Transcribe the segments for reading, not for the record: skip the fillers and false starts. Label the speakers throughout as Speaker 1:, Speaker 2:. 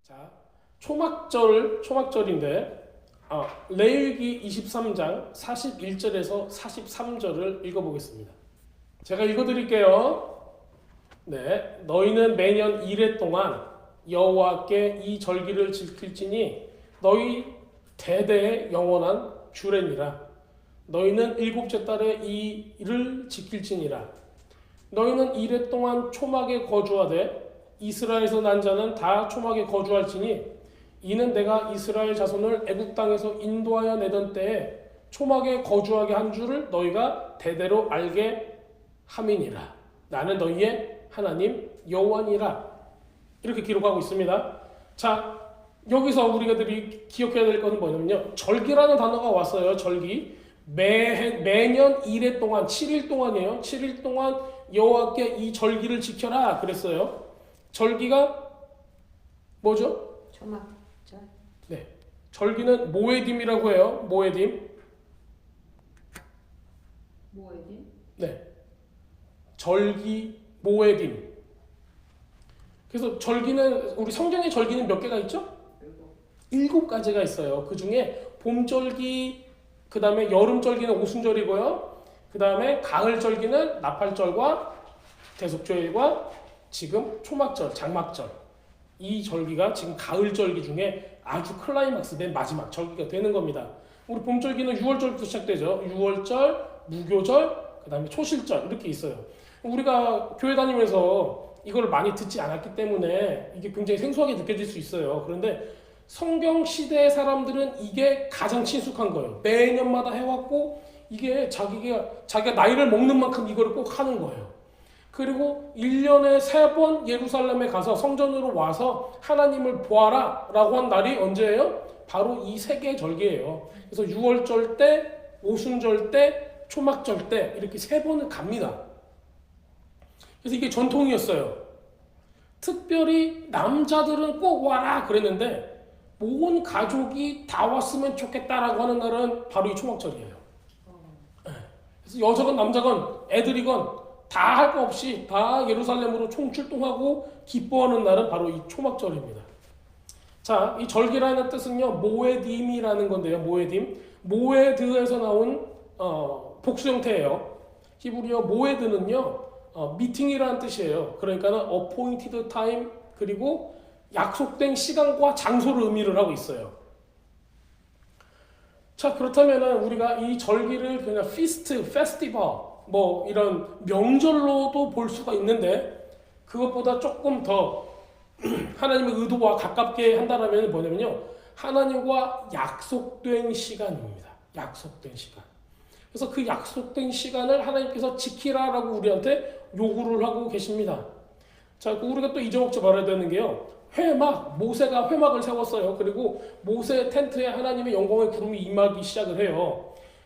Speaker 1: 자, 초막절인데 레위기 23장 41절에서 43절을 읽어보겠습니다. 제가 읽어드릴게요. 네, 너희는 매년 이레 동안 여호와께 이 절기를 지킬지니 너희 대대의 영원한 주례니라. 너희는 일곱째 달에 이 일을 지킬지니라. 너희는 이레 동안 초막에 거주하되 이스라엘에서 난 자는 다 초막에 거주할지니 이는 내가 이스라엘 자손을 애굽 땅에서 인도하여 내던 때에 초막에 거주하게 한 줄을 너희가 대대로 알게 함이니라. 나는 너희의 하나님 여호와니라. 이렇게 기록하고 있습니다. 자, 여기서 우리가들이 기억해야 될 것은 뭐냐면요, 절기라는 단어가 왔어요. 절기. 매년 1회 동안 7일 동안이에요. 7일 동안 여호와께 이 절기를 지켜라 그랬어요. 절기가 뭐죠?
Speaker 2: 초막절.
Speaker 1: 네, 절기는 모에딤이라고 해요. 모에딤.
Speaker 2: 모에딤?
Speaker 1: 네, 절기 모에딤. 그래서 절기는 우리 성경의 절기는 몇 개가 있죠? 7가지가 있어요. 그 중에 봄절기, 그 다음에 여름절기는 오순절이고요. 그 다음에 가을절기는 나팔절과 대속절과 지금 초막절, 장막절. 이 절기가 지금 가을절기 중에 아주 클라이막스 맨 마지막 절기가 되는 겁니다. 우리 봄절기는 6월절부터 시작되죠. 6월절, 무교절, 그 다음에 초실절 이렇게 있어요. 우리가 교회 다니면서 이걸 많이 듣지 않았기 때문에 이게 굉장히 생소하게 느껴질 수 있어요. 그런데 성경 시대의 사람들은 이게 가장 친숙한 거예요. 매년마다 해왔고 이게 자기가 나이를 먹는 만큼 이거를 꼭 하는 거예요. 그리고 1년에 3번 예루살렘에 가서 성전으로 와서 하나님을 보아라 라고 한 날이 언제예요? 바로 이 3개의 절기예요. 그래서 6월절 때, 오순절 때, 초막절 때 이렇게 3번을 갑니다. 그래서 이게 전통이었어요. 특별히 남자들은 꼭 와라 그랬는데 온 가족이 다 왔으면 좋겠다라고 하는 날은 바로 이 초막절이에요. 그래서 여자건 남자건 애들이건 다 할 거 없이 다 예루살렘으로 총출동하고 기뻐하는 날은 바로 이 초막절입니다. 자, 이 절기라는 뜻은요, 모에딤이라는 건데요. 모에딤. 모에드에서 나온 복수 형태예요. 히브리어 모에드는요, 미팅이라는 뜻이에요. 그러니까는 appointed time, 그리고 약속된 시간과 장소를 의미를 하고 있어요. 자, 그렇다면 우리가 이 절기를 그냥 feast, festival, 뭐 이런 명절로도 볼 수가 있는데 그것보다 조금 더 하나님의 의도와 가깝게 한다면 뭐냐면요, 하나님과 약속된 시간입니다. 약속된 시간. 그래서 그 약속된 시간을 하나님께서 지키라라고 우리한테 요구를 하고 계십니다. 자, 우리가 또 잊어먹지 말아야 되는 게요, 회막, 모세가 회막을 세웠어요. 그리고 모세 텐트에 하나님의 영광의 구름이 임하기 시작을 해요.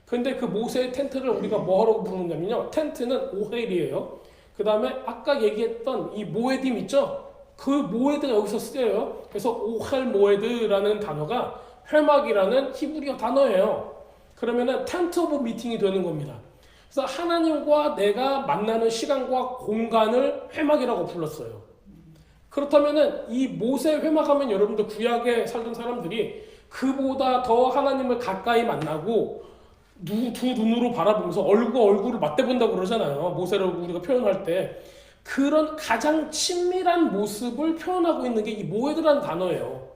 Speaker 1: 근데 그 모세의 텐트를 우리가 뭐라고 부르냐면요, 텐트는 오헬이에요. 그 다음에 아까 얘기했던 이 모에딤 있죠? 그 모에드가 여기서 쓰여요. 그래서 오헬 모에드라는 단어가 회막이라는 히브리어 단어예요. 그러면은 텐트 오브 미팅이 되는 겁니다. 그래서 하나님과 내가 만나는 시간과 공간을 회막이라고 불렀어요. 그렇다면은 이 모세 회막하면 여러분들 구약에 살던 사람들이 그보다 더 하나님을 가까이 만나고 두 눈으로 바라보면서 얼굴을 맞대본다고 그러잖아요. 모세를 우리가 표현할 때 그런 가장 친밀한 모습을 표현하고 있는 게 이 모에드라는 단어예요.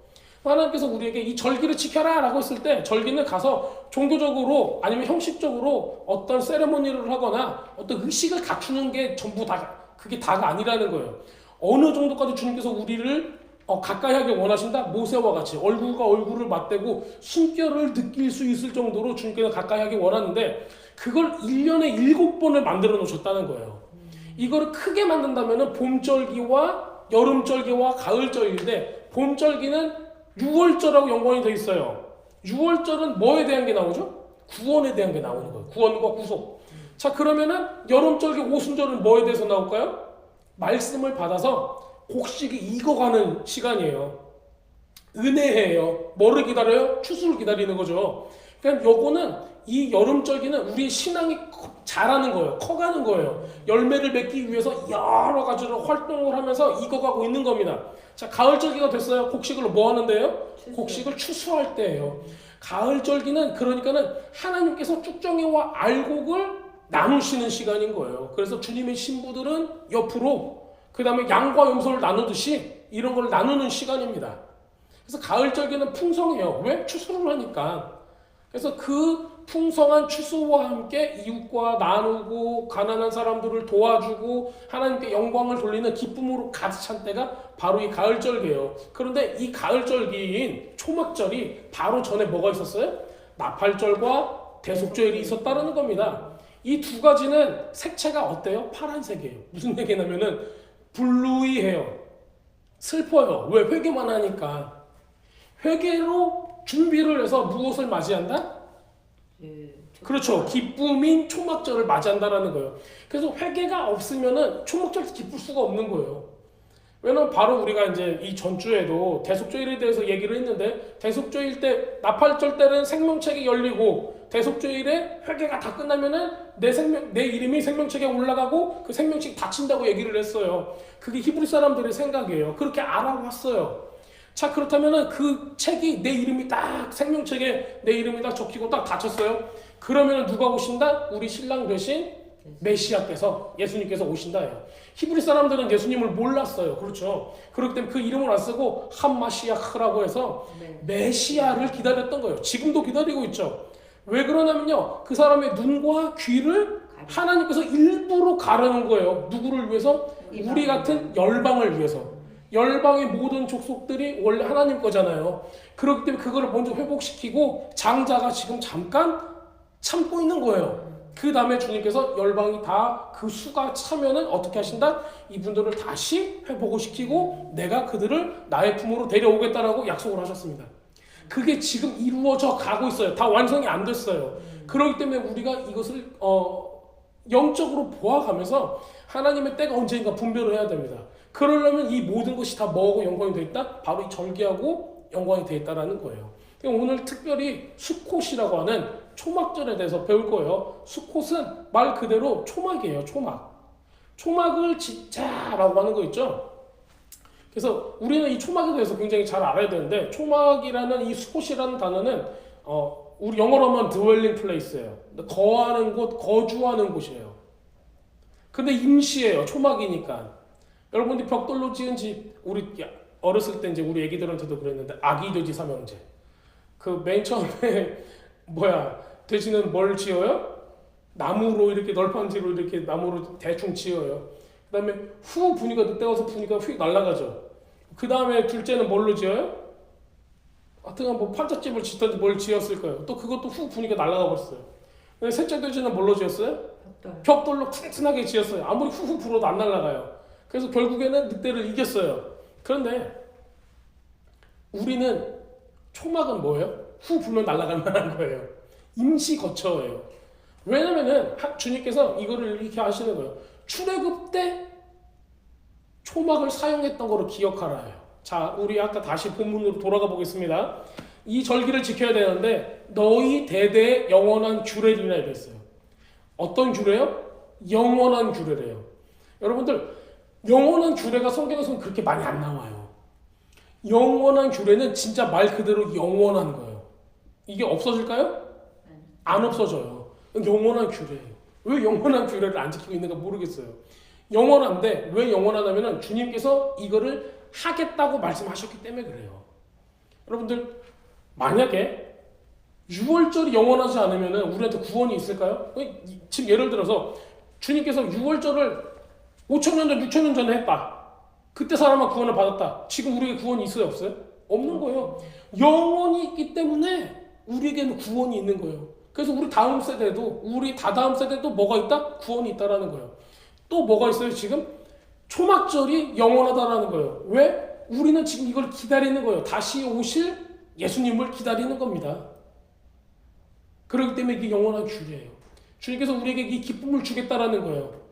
Speaker 1: 하나님께서 우리에게 이 절기를 지켜라 라고 했을 때 절기는 가서 종교적으로 아니면 형식적으로 어떤 세레모니를 하거나 어떤 의식을 갖추는 게 전부 다, 그게 다가 아니라는 거예요. 어느 정도까지 주님께서 우리를 가까이 하길 원하신다? 모세와 같이 얼굴과 얼굴을 맞대고 숨결을 느낄 수 있을 정도로 주님께서 가까이 하길 원하는데 그걸 1년에 7번을 만들어 놓으셨다는 거예요. 이거를 크게 만든다면 봄절기와 여름절기와 가을절기인데 봄절기는 6월절하고 연관이 돼 있어요. 6월절은 뭐에 대한 게 나오죠? 구원에 대한 게 나오는 거예요. 구원과 구속. 자, 그러면은 여름절기 오순절은 뭐에 대해서 나올까요? 말씀을 받아서 곡식이 익어가는 시간이에요. 은혜해요. 뭐를 기다려요? 추수를 기다리는 거죠. 그러니까 요거는 이 여름절기는 우리 신앙이 자라는 거예요. 커가는 거예요. 열매를 맺기 위해서 여러 가지로 활동을 하면서 익어가고 있는 겁니다. 자, 가을절기가 됐어요. 곡식을 뭐 하는데요? 곡식을 추수할 때예요. 가을절기는 그러니까는 하나님께서 쭉정이와 알곡을 나누시는 시간인 거예요. 그래서 주님의 신부들은 옆으로 그 다음에 양과 염소를 나누듯이 이런 걸 나누는 시간입니다. 그래서 가을절기는 풍성해요. 왜? 추수를 하니까. 그래서 그 풍성한 추수와 함께 이웃과 나누고 가난한 사람들을 도와주고 하나님께 영광을 돌리는 기쁨으로 가득 찬 때가 바로 이 가을절기예요. 그런데 이 가을절기인 초막절이 바로 전에 뭐가 있었어요? 나팔절과 대속절이 있었다는 겁니다. 이 두 가지는 색채가 어때요? 파란색이에요. 무슨 얘기냐면은 불루이해요. 슬퍼요. 왜? 회개만 하니까. 회개로 준비를 해서 무엇을 맞이한다? 그렇죠. 기쁨인 초막절을 맞이한다라는 거예요. 그래서 회개가 없으면은 초막절 기쁠 수가 없는 거예요. 왜냐면 바로 우리가 이제 이 전주에도 대속죄일에 대해서 얘기를 했는데 대속죄일 때 나팔절 때는 생명책이 열리고 대속죄일에 회개가 다 끝나면은 내 이름이 생명책에 올라가고 그 생명책이 닫힌다고 얘기를 했어요. 그게 히브리 사람들의 생각이에요. 그렇게 알아왔어요. 자, 그렇다면은 그 책이 내 이름이 딱 생명책에 내 이름이 딱 적히고 딱 닫혔어요. 그러면은 누가 오신다? 우리 신랑 되신 메시아께서, 예수님께서 오신다예요. 히브리 사람들은 예수님을 몰랐어요. 그렇죠. 그렇기 때문에 그 이름을 안 쓰고 한마시아흐라고 해서 메시아를 기다렸던 거예요. 지금도 기다리고 있죠. 왜 그러냐면요, 그 사람의 눈과 귀를 하나님께서 일부러 가르는 거예요. 누구를 위해서? 우리 같은 열방을 위해서. 열방의 모든 족속들이 원래 하나님 거잖아요. 그렇기 때문에 그거를 먼저 회복시키고 장자가 지금 잠깐 참고 있는 거예요. 그 다음에 주님께서 열방이 다 그 수가 차면은 어떻게 하신다? 이분들을 다시 회복을 시키고 내가 그들을 나의 품으로 데려오겠다라고 약속을 하셨습니다. 그게 지금 이루어져 가고 있어요. 다 완성이 안 됐어요. 그렇기 때문에 우리가 이것을 영적으로 보아가면서 하나님의 때가 언제인가 분별을 해야 됩니다. 그러려면 이 모든 것이 다 뭐하고 연관이 되어 있다? 바로 이 절기하고 연관이 되어 있다는 거예요. 오늘 특별히 수콧이라고 하는 초막절에 대해서 배울 거예요. 수콧은 말 그대로 초막이에요. 초막. 초막을 짓자라고 하는 거 있죠. 그래서 우리는 이 초막에 대해서 굉장히 잘 알아야 되는데 초막이라는 이 수콧이라는 단어는 우리 영어로 하면 dwelling place예요. 거하는 곳, 거주하는 곳이에요. 근데 임시예요. 초막이니까. 여러분들이 벽돌로 지은 집, 우리 어렸을 때 이제 우리 애기들한테도 그랬는데 아기 돼지 삼형제. 그 맨 처음에 돼지는 뭘 지어요? 나무로 이렇게 널판지로 이렇게 나무로 대충 지어요. 그 다음에 후 부니까 늑대 와서 부니까 휙 날아가죠. 그 다음에 둘째는 뭘로 지어요? 하여튼 뭐 판잣집을 짓던지 뭘 지었을 거예요. 또 그것도 후 부니까 날아가 버렸어요. 근데 셋째 돼지는 뭘로 지었어요? 벽돌로 튼튼하게 지었어요. 아무리 후후 불어도 안 날아가요. 그래서 결국에는 늑대를 이겼어요. 그런데 우리는 초막은 뭐예요? 후 불면 날아갈 만한 거예요. 임시 거처예요. 왜냐면은 주님께서 이거를 이렇게 하시는 거예요. 출애굽 때 초막을 사용했던 거를 기억하라요. 자, 우리 아까 다시 본문으로 돌아가 보겠습니다. 이 절기를 지켜야 되는데 너희 대대의 영원한 규례리라 이랬어요. 어떤 규례요? 영원한 규례래요. 여러분들 영원한 규례가 성경에서는 그렇게 많이 안 나와요. 영원한 규례는 진짜 말 그대로 영원한 거예요. 이게 없어질까요? 안 없어져요. 영원한 규례예요. 왜 영원한 규례를 안 지키고 있는가 모르겠어요. 영원한데 왜 영원하냐면 주님께서 이거를 하겠다고 말씀하셨기 때문에 그래요. 여러분들 만약에 6월절이 영원하지 않으면 우리한테 구원이 있을까요? 지금 예를 들어서 주님께서 6월절을 5,000년 전, 6,000년 전에 했다. 그때 사람만 구원을 받았다. 지금 우리에게 구원이 있어요? 없어요? 없는 거예요. 영원히 있기 때문에 우리에게는 구원이 있는 거예요. 그래서 우리 다음 세대도 우리 다다음 세대도 뭐가 있다? 구원이 있다라는 거예요. 또 뭐가 있어요? 지금 초막절이 영원하다라는 거예요. 왜? 우리는 지금 이걸 기다리는 거예요. 다시 오실 예수님을 기다리는 겁니다. 그렇기 때문에 이게 영원한 규례예요. 주님께서 우리에게 이 기쁨을 주겠다라는 거예요.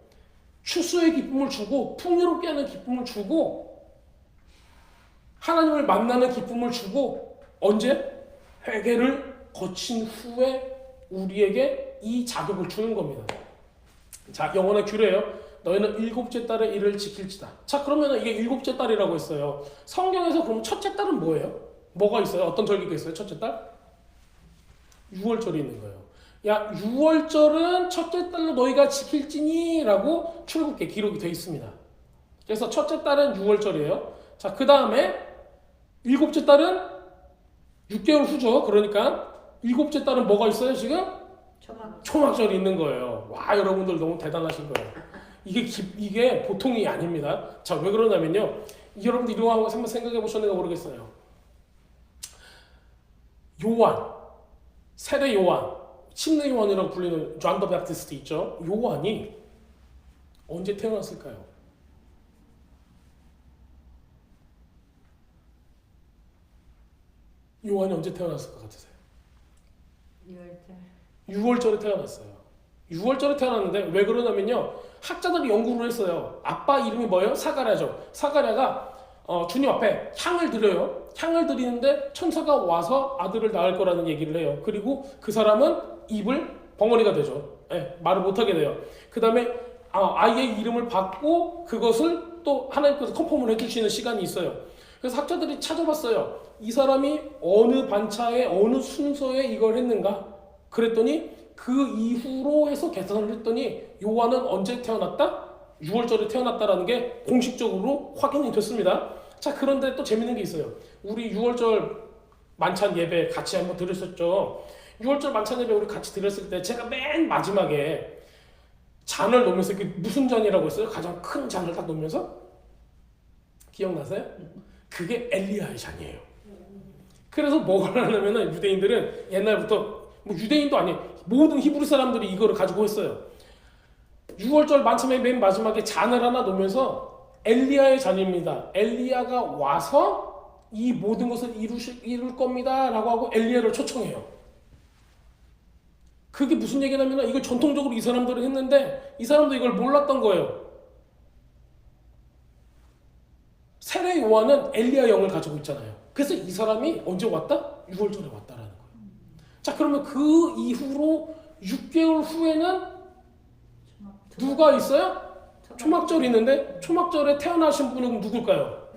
Speaker 1: 추수의 기쁨을 주고 풍요롭게 하는 기쁨을 주고 하나님을 만나는 기쁨을 주고 언제? 회개를 거친 후에 우리에게 이 자격을 주는 겁니다. 자, 영원의 규례예요. 너희는 일곱째 달에 이를 지킬지다. 자, 그러면 이게 일곱째 달이라고 했어요. 성경에서 그럼 첫째 달은 뭐예요? 뭐가 있어요? 어떤 절기가 있어요? 첫째 달? 6월절이 있는 거예요. 야, 6월절은 첫째 달로 너희가 지킬지니? 라고 출애굽기에 기록이 되어 있습니다. 그래서 첫째 달은 6월절이에요. 자, 그 다음에 일곱째 달은 6개월 후죠. 그러니까 일곱째 달은 뭐가 있어요 지금? 초막절이 있는 거예요. 와, 여러분들 너무 대단하신 거예요. 이게 보통이 아닙니다. 자, 왜 그러냐면요. 여러분들 이거 한번 생각해 보셨는가 모르겠어요. 요한, 세례 요한, 침례 요한이라고 불리는 존 더 배프티스트 있죠. 요한이 언제 태어났을까요? 요한이 언제 태어났을 것 같으세요? 6월절에 태어났어요. 6월절에 태어났는데 왜 그러냐면요. 학자들이 연구를 했어요. 아빠 이름이 뭐예요? 사가랴죠. 사가랴가 주님 앞에 향을 드려요. 향을 드리는데 천사가 와서 아들을 낳을 거라는 얘기를 해요. 그리고 그 사람은 입을 벙어리가 되죠. 네, 말을 못하게 돼요. 그 다음에 아이의 이름을 받고 그것을 또 하나님께서 컨펌을 해주시는 시간이 있어요. 그래서 학자들이 찾아봤어요. 이 사람이 어느 반차에 어느 순서에 이걸 했는가? 그랬더니 그 이후로 해서 계산을 했더니 요한은 언제 태어났다? 6월절에 태어났다라는 게 공식적으로 확인이 됐습니다. 자, 그런데 또 재밌는 게 있어요. 우리 6월절 만찬 예배 같이 한번 들으셨죠? 6월절 만찬 예배 우리 같이 들었을 때 제가 맨 마지막에 잔을 놓으면서 이게 무슨 잔이라고 했어요? 가장 큰 잔을 딱 놓으면서? 기억나세요? 그게 엘리야의 잔이에요. 그래서 뭐가 하냐면은 유대인들은 옛날부터 뭐 유대인도 아니에요. 모든 히브리 사람들이 이거를 가지고 했어요. 6월절 만찬의 맨 마지막에 잔을 하나 놓으면서 엘리야의 잔입니다. 엘리야가 와서 이 모든 것을 이룰 겁니다. 라고 하고 엘리야를 초청해요. 그게 무슨 얘기냐면 이걸 전통적으로 이 사람들은 했는데 이 사람도 이걸 몰랐던 거예요. 세례 요한은 엘리야 영을 가지고 있잖아요. 그래서 이 사람이 언제 왔다? 6월절에 왔다라는 거예요. 자, 그러면 그 이후로 6개월 후에는 누가 있어요? 초막절이 있는데 초막절에 태어나신 분은 누굴까요?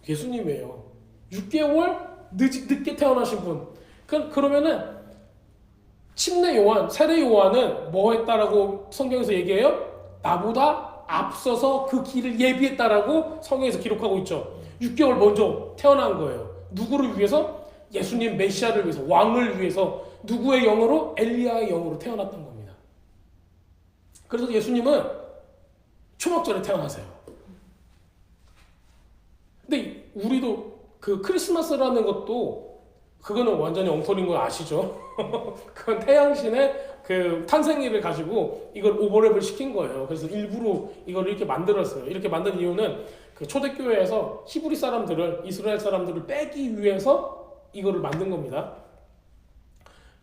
Speaker 1: 예수님이에요. 6개월 늦게 태어나신 분. 그러면은 침례 요한, 세례 요한은 뭐 했다라고 성경에서 얘기해요? 나보다 앞서서 그 길을 예비했다라고 성경에서 기록하고 있죠. 6개월 먼저 태어난 거예요. 누구를 위해서? 예수님 메시아를 위해서, 왕을 위해서. 누구의 영으로? 엘리야의 영으로 태어났던 겁니다. 그래서 예수님은 초막절에 태어나세요. 근데 우리도 그 크리스마스라는 것도 그거는 완전히 엉터리인 거 아시죠? 그건 태양신의 그 탄생일을 가지고 이걸 오버랩을 시킨 거예요. 그래서 일부러 이걸 이렇게 만들었어요. 이렇게 만든 이유는 그 초대교회에서 히브리 사람들을, 이스라엘 사람들을 빼기 위해서 이거를 만든 겁니다.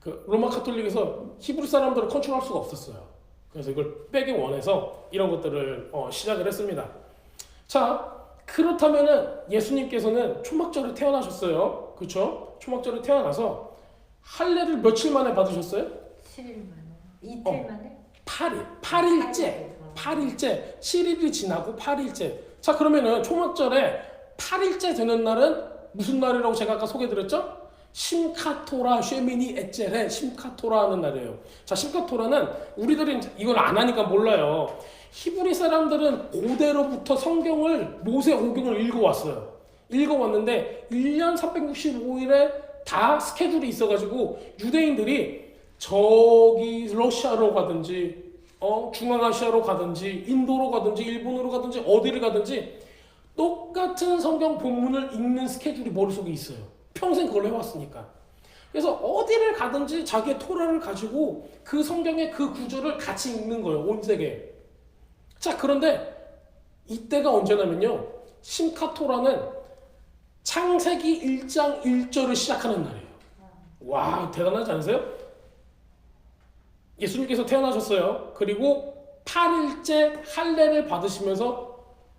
Speaker 1: 그 로마 카톨릭에서 히브리 사람들을 컨트롤할 수가 없었어요. 그래서 이걸 빼기 원해서 이런 것들을 시작을 했습니다. 자, 그렇다면은 예수님께서는 초막절에 태어나셨어요. 그렇죠? 초막절에 태어나서 할례를 며칠 만에 받으셨어요?
Speaker 2: 7일 만에. 이틀 만에?
Speaker 1: 8일째. 7일이 지나고 8일째. 자, 그러면은 초막절에 8일째 되는 날은 무슨 날이라고 제가 아까 소개드렸죠? 심카토라 쉐미니 에체레 심카토라 하는 날이에요. 자, 심카토라는 우리들이 이걸 안 하니까 몰라요. 히브리 사람들은 고대로부터 성경을 모세 오경을 읽어왔어요. 읽어왔는데 1년 365일에 다 스케줄이 있어가지고 유대인들이 저기 러시아로 가든지 중앙아시아로 가든지 인도로 가든지 일본으로 가든지 어디를 가든지 똑같은 성경 본문을 읽는 스케줄이 머릿속에 있어요. 평생 그걸 해왔으니까. 그래서 어디를 가든지 자기의 토라를 가지고 그 성경의 그 구절을 같이 읽는 거예요. 온 세계에. 자, 그런데 이때가 언제냐면요. 심카토라는 창세기 1장 1절을 시작하는 날이에요. 와, 대단하지 않으세요? 예수님께서 태어나셨어요. 그리고 8일째 할례를 받으시면서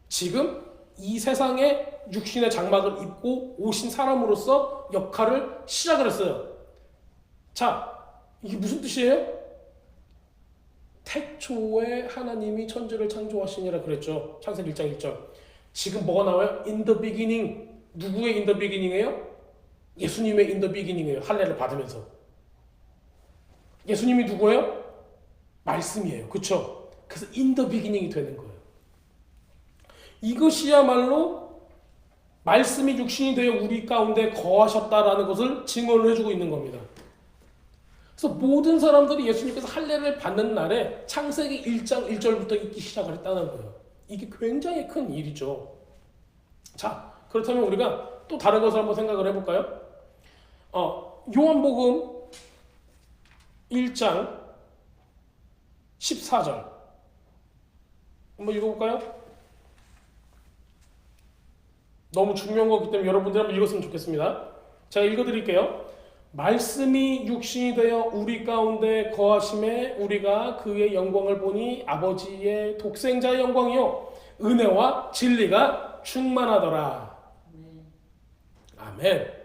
Speaker 1: 지금 이 세상에 육신의 장막을 입고 오신 사람으로서 역할을 시작을 했어요. 자, 이게 무슨 뜻이에요? 태초에 하나님이 천지를 창조하시니라 그랬죠. 창세기 1장 1절. 지금 뭐가 나와요? In the beginning. 누구의 in the beginning이에요? 예수님의 in the beginning이에요. 할례를 받으면서. 예수님이 누구예요? 말씀이에요. 그렇죠? 그래서 in the beginning이 되는 거예요. 이것이야말로 말씀이 육신이 되어 우리 가운데 거하셨다라는 것을 증언을 해주고 있는 겁니다. 그래서 모든 사람들이 예수님께서 할례를 받는 날에 창세기 1장 1절부터 읽기 시작을 했다는 거예요. 이게 굉장히 큰 일이죠. 자, 그렇다면 우리가 또 다른 것을 한번 생각을 해볼까요? 요한복음 1장 14절 한번 읽어볼까요? 너무 중요한 거기 때문에 여러분들 한번 읽었으면 좋겠습니다. 제가 읽어드릴게요. 말씀이 육신이 되어 우리 가운데 거하심에 우리가 그의 영광을 보니 아버지의 독생자의 영광이요 은혜와 진리가 충만하더라. 아멘.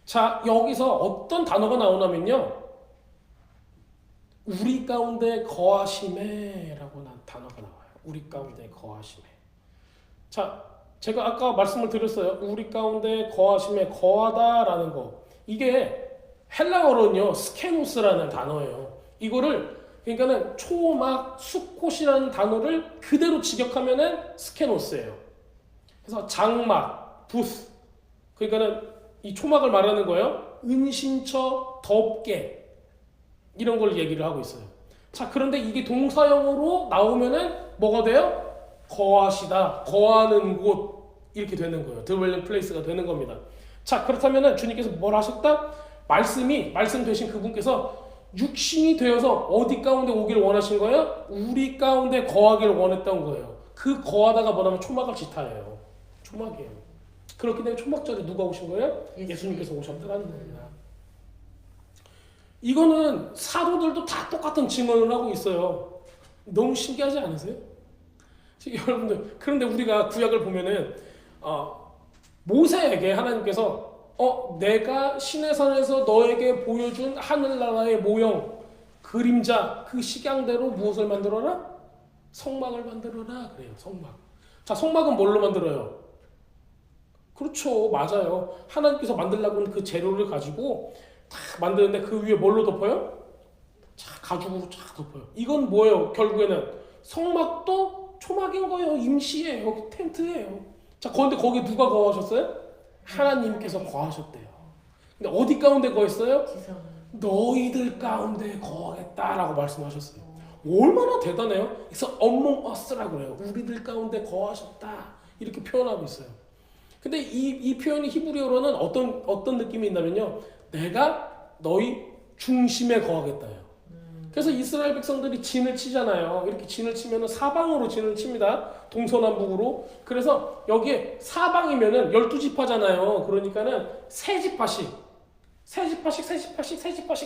Speaker 1: 자, 여기서 어떤 단어가 나오냐면요, 우리 가운데 거하심에 라고 단어가 나와요. 우리 가운데 거하심에. 자, 제가 아까 말씀을 드렸어요. 우리 가운데 거하심에 거하다라는 거. 이게 헬라어로는요, 스케노스라는 단어예요. 이거를 그러니까는 초막 수콧이라는 단어를 그대로 직역하면은 스케노스예요. 그래서 장막, 부스. 그러니까는 이 초막을 말하는 거예요. 은신처, 덮개 이런 걸 얘기를 하고 있어요. 자, 그런데 이게 동사형으로 나오면은 뭐가 돼요? 거하시다, 거하는 곳 이렇게 되는 거예요. dwelling place가 되는 겁니다. 자, 그렇다면은 주님께서 뭘 하셨다? 말씀 되신 그분께서 육신이 되어서 어디 가운데 오기를 원하신 거예요? 우리 가운데 거하기를 원했던 거예요. 그 거하다가 뭐냐면 초막을 지타예요. 초막이에요. 그렇기 때문에 초막절에 누가 오신 거예요? 예수님께서 오셨다는 겁니다. 이거는 사도들도 다 똑같은 증언을 하고 있어요. 너무 신기하지 않으세요? 여러분들, 그런데 우리가 구약을 보면은 모세에게 하나님께서 내가 시내산에서 너에게 보여준 하늘나라의 모형, 그림자, 그 식양대로 무엇을 만들어라? 성막을 만들어라 그래요. 성막. 자, 성막은 뭘로 만들어요? 그렇죠, 맞아요. 하나님께서 만들려고 하는 그 재료를 가지고 다 만드는데 그 위에 뭘로 덮어요? 자, 가죽으로 쫙 덮어요. 이건 뭐예요? 결국에는 성막도 초막인 거예요. 임시예요. 텐트예요. 자, 그런데 거기 누가 거하셨어요? 하나님께서 거하셨대요. 근데 어디 가운데 거했어요? 너희들 가운데 거하겠다라고 말씀하셨어요. 얼마나 대단해요? 그래서 among us라고 그래요. 우리들 가운데 거하셨다 이렇게 표현하고 있어요. 근데 이 표현이 히브리어로는 어떤 느낌이 있냐면요, 내가 너희 중심에 거하겠다요. 그래서 이스라엘 백성들이 진을 치잖아요. 이렇게 진을 치면은 사방으로 진을 칩니다. 동서남북으로. 그래서 여기에 사방이면은 12지파잖아요. 그러니까는 세 지파씩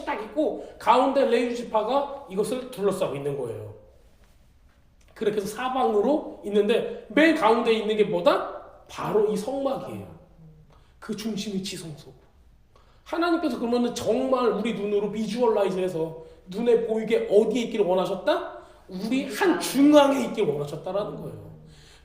Speaker 1: 딱 있고 가운데 레위 지파가 이것을 둘러싸고 있는 거예요. 그렇게 해서 사방으로 있는데 맨 가운데 있는 게 뭐다? 바로 이 성막이에요. 그 중심이 지성소. 하나님께서 그러면은 정말 우리 눈으로 비주얼라이즈해서 눈에 보이게 어디에 있기를 원하셨다? 우리 한 중앙에 있기를 원하셨다라는 거예요.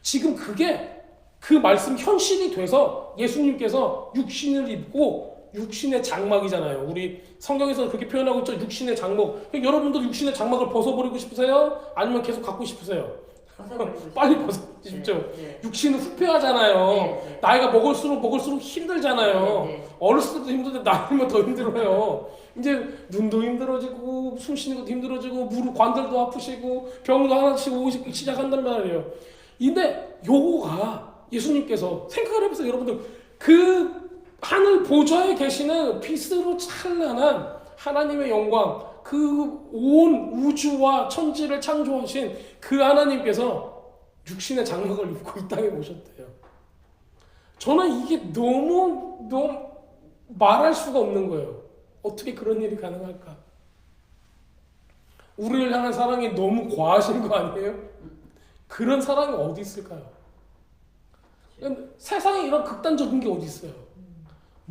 Speaker 1: 지금 그게 그 말씀 현실이 돼서 예수님께서 육신을 입고 육신의 장막이잖아요. 우리 성경에서는 그렇게 표현하고 있죠. 육신의 장막. 여러분도 육신의 장막을 벗어버리고 싶으세요? 아니면 계속 갖고 싶으세요? 빨리 벗고 싶죠.
Speaker 2: 네.
Speaker 1: 육신은 후퇴하잖아요.
Speaker 2: 네.
Speaker 1: 나이가 먹을수록 힘들잖아요.
Speaker 2: 네.
Speaker 1: 어렸을 때도 힘든데 나이면 더 힘들어요. 이제 눈도 힘들어지고 숨 쉬는 것도 힘들어지고 무릎 관절도 아프시고 병도 하나씩 오기 시작한단 말이에요. 근데 요거가 예수님께서 생각을 해보세요. 여러분들, 그 하늘 보좌에 계시는 빛으로 찬란한 하나님의 영광, 그 온 우주와 천지를 창조하신 그 하나님께서 육신의 장막을 입고 이 땅에 오셨대요. 저는 이게 너무 말할 수가 없는 거예요. 어떻게 그런 일이 가능할까? 우리를 향한 사랑이 너무 과하신 거 아니에요? 그런 사랑이 어디 있을까요? 세상에 이런 극단적인 게 어디 있어요?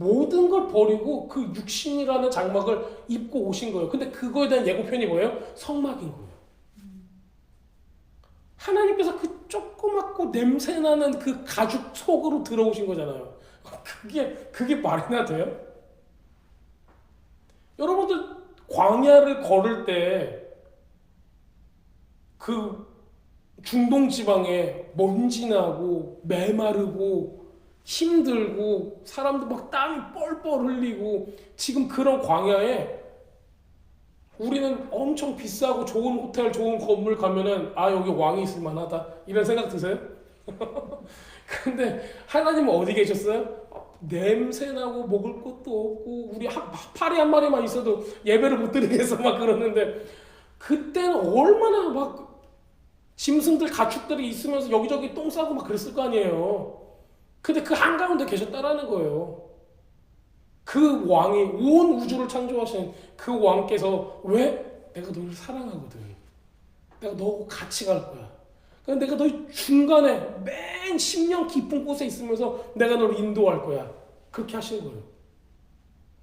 Speaker 1: 모든 걸 버리고 그 육신이라는 장막을 입고 오신 거예요. 근데 그거에 대한 예고편이 뭐예요? 성막인 거예요. 하나님께서 그 조그맣고 냄새나는 그 가죽 속으로 들어오신 거잖아요. 그게 말이나 돼요? 여러분들 광야를 걸을 때 그 중동 지방에 먼지 나고 메마르고 힘들고 사람들 막 땀이 뻘뻘 흘리고 지금 그런 광야에 우리는 엄청 비싸고 좋은 호텔 좋은 건물 가면은 아 여기 왕이 있을 만하다 이런 생각 드세요? 근데 하나님은 어디 계셨어요? 냄새나고 먹을 것도 없고 우리 파리 한 마리만 있어도 예배를 못 드리겠어 막 그러는데 그때는 얼마나 막 짐승들 가축들이 있으면서 여기저기 똥 싸고 막 그랬을 거 아니에요. 근데 그 한가운데 계셨다라는 거예요. 그 왕이 온 우주를 창조하신 그 왕께서 왜? 내가 너를 사랑하거든. 내가 너하고 같이 갈 거야. 그러니까 내가 너희 중간에 맨 심령 깊은 곳에 있으면서 내가 너를 인도할 거야. 그렇게 하신 거예요.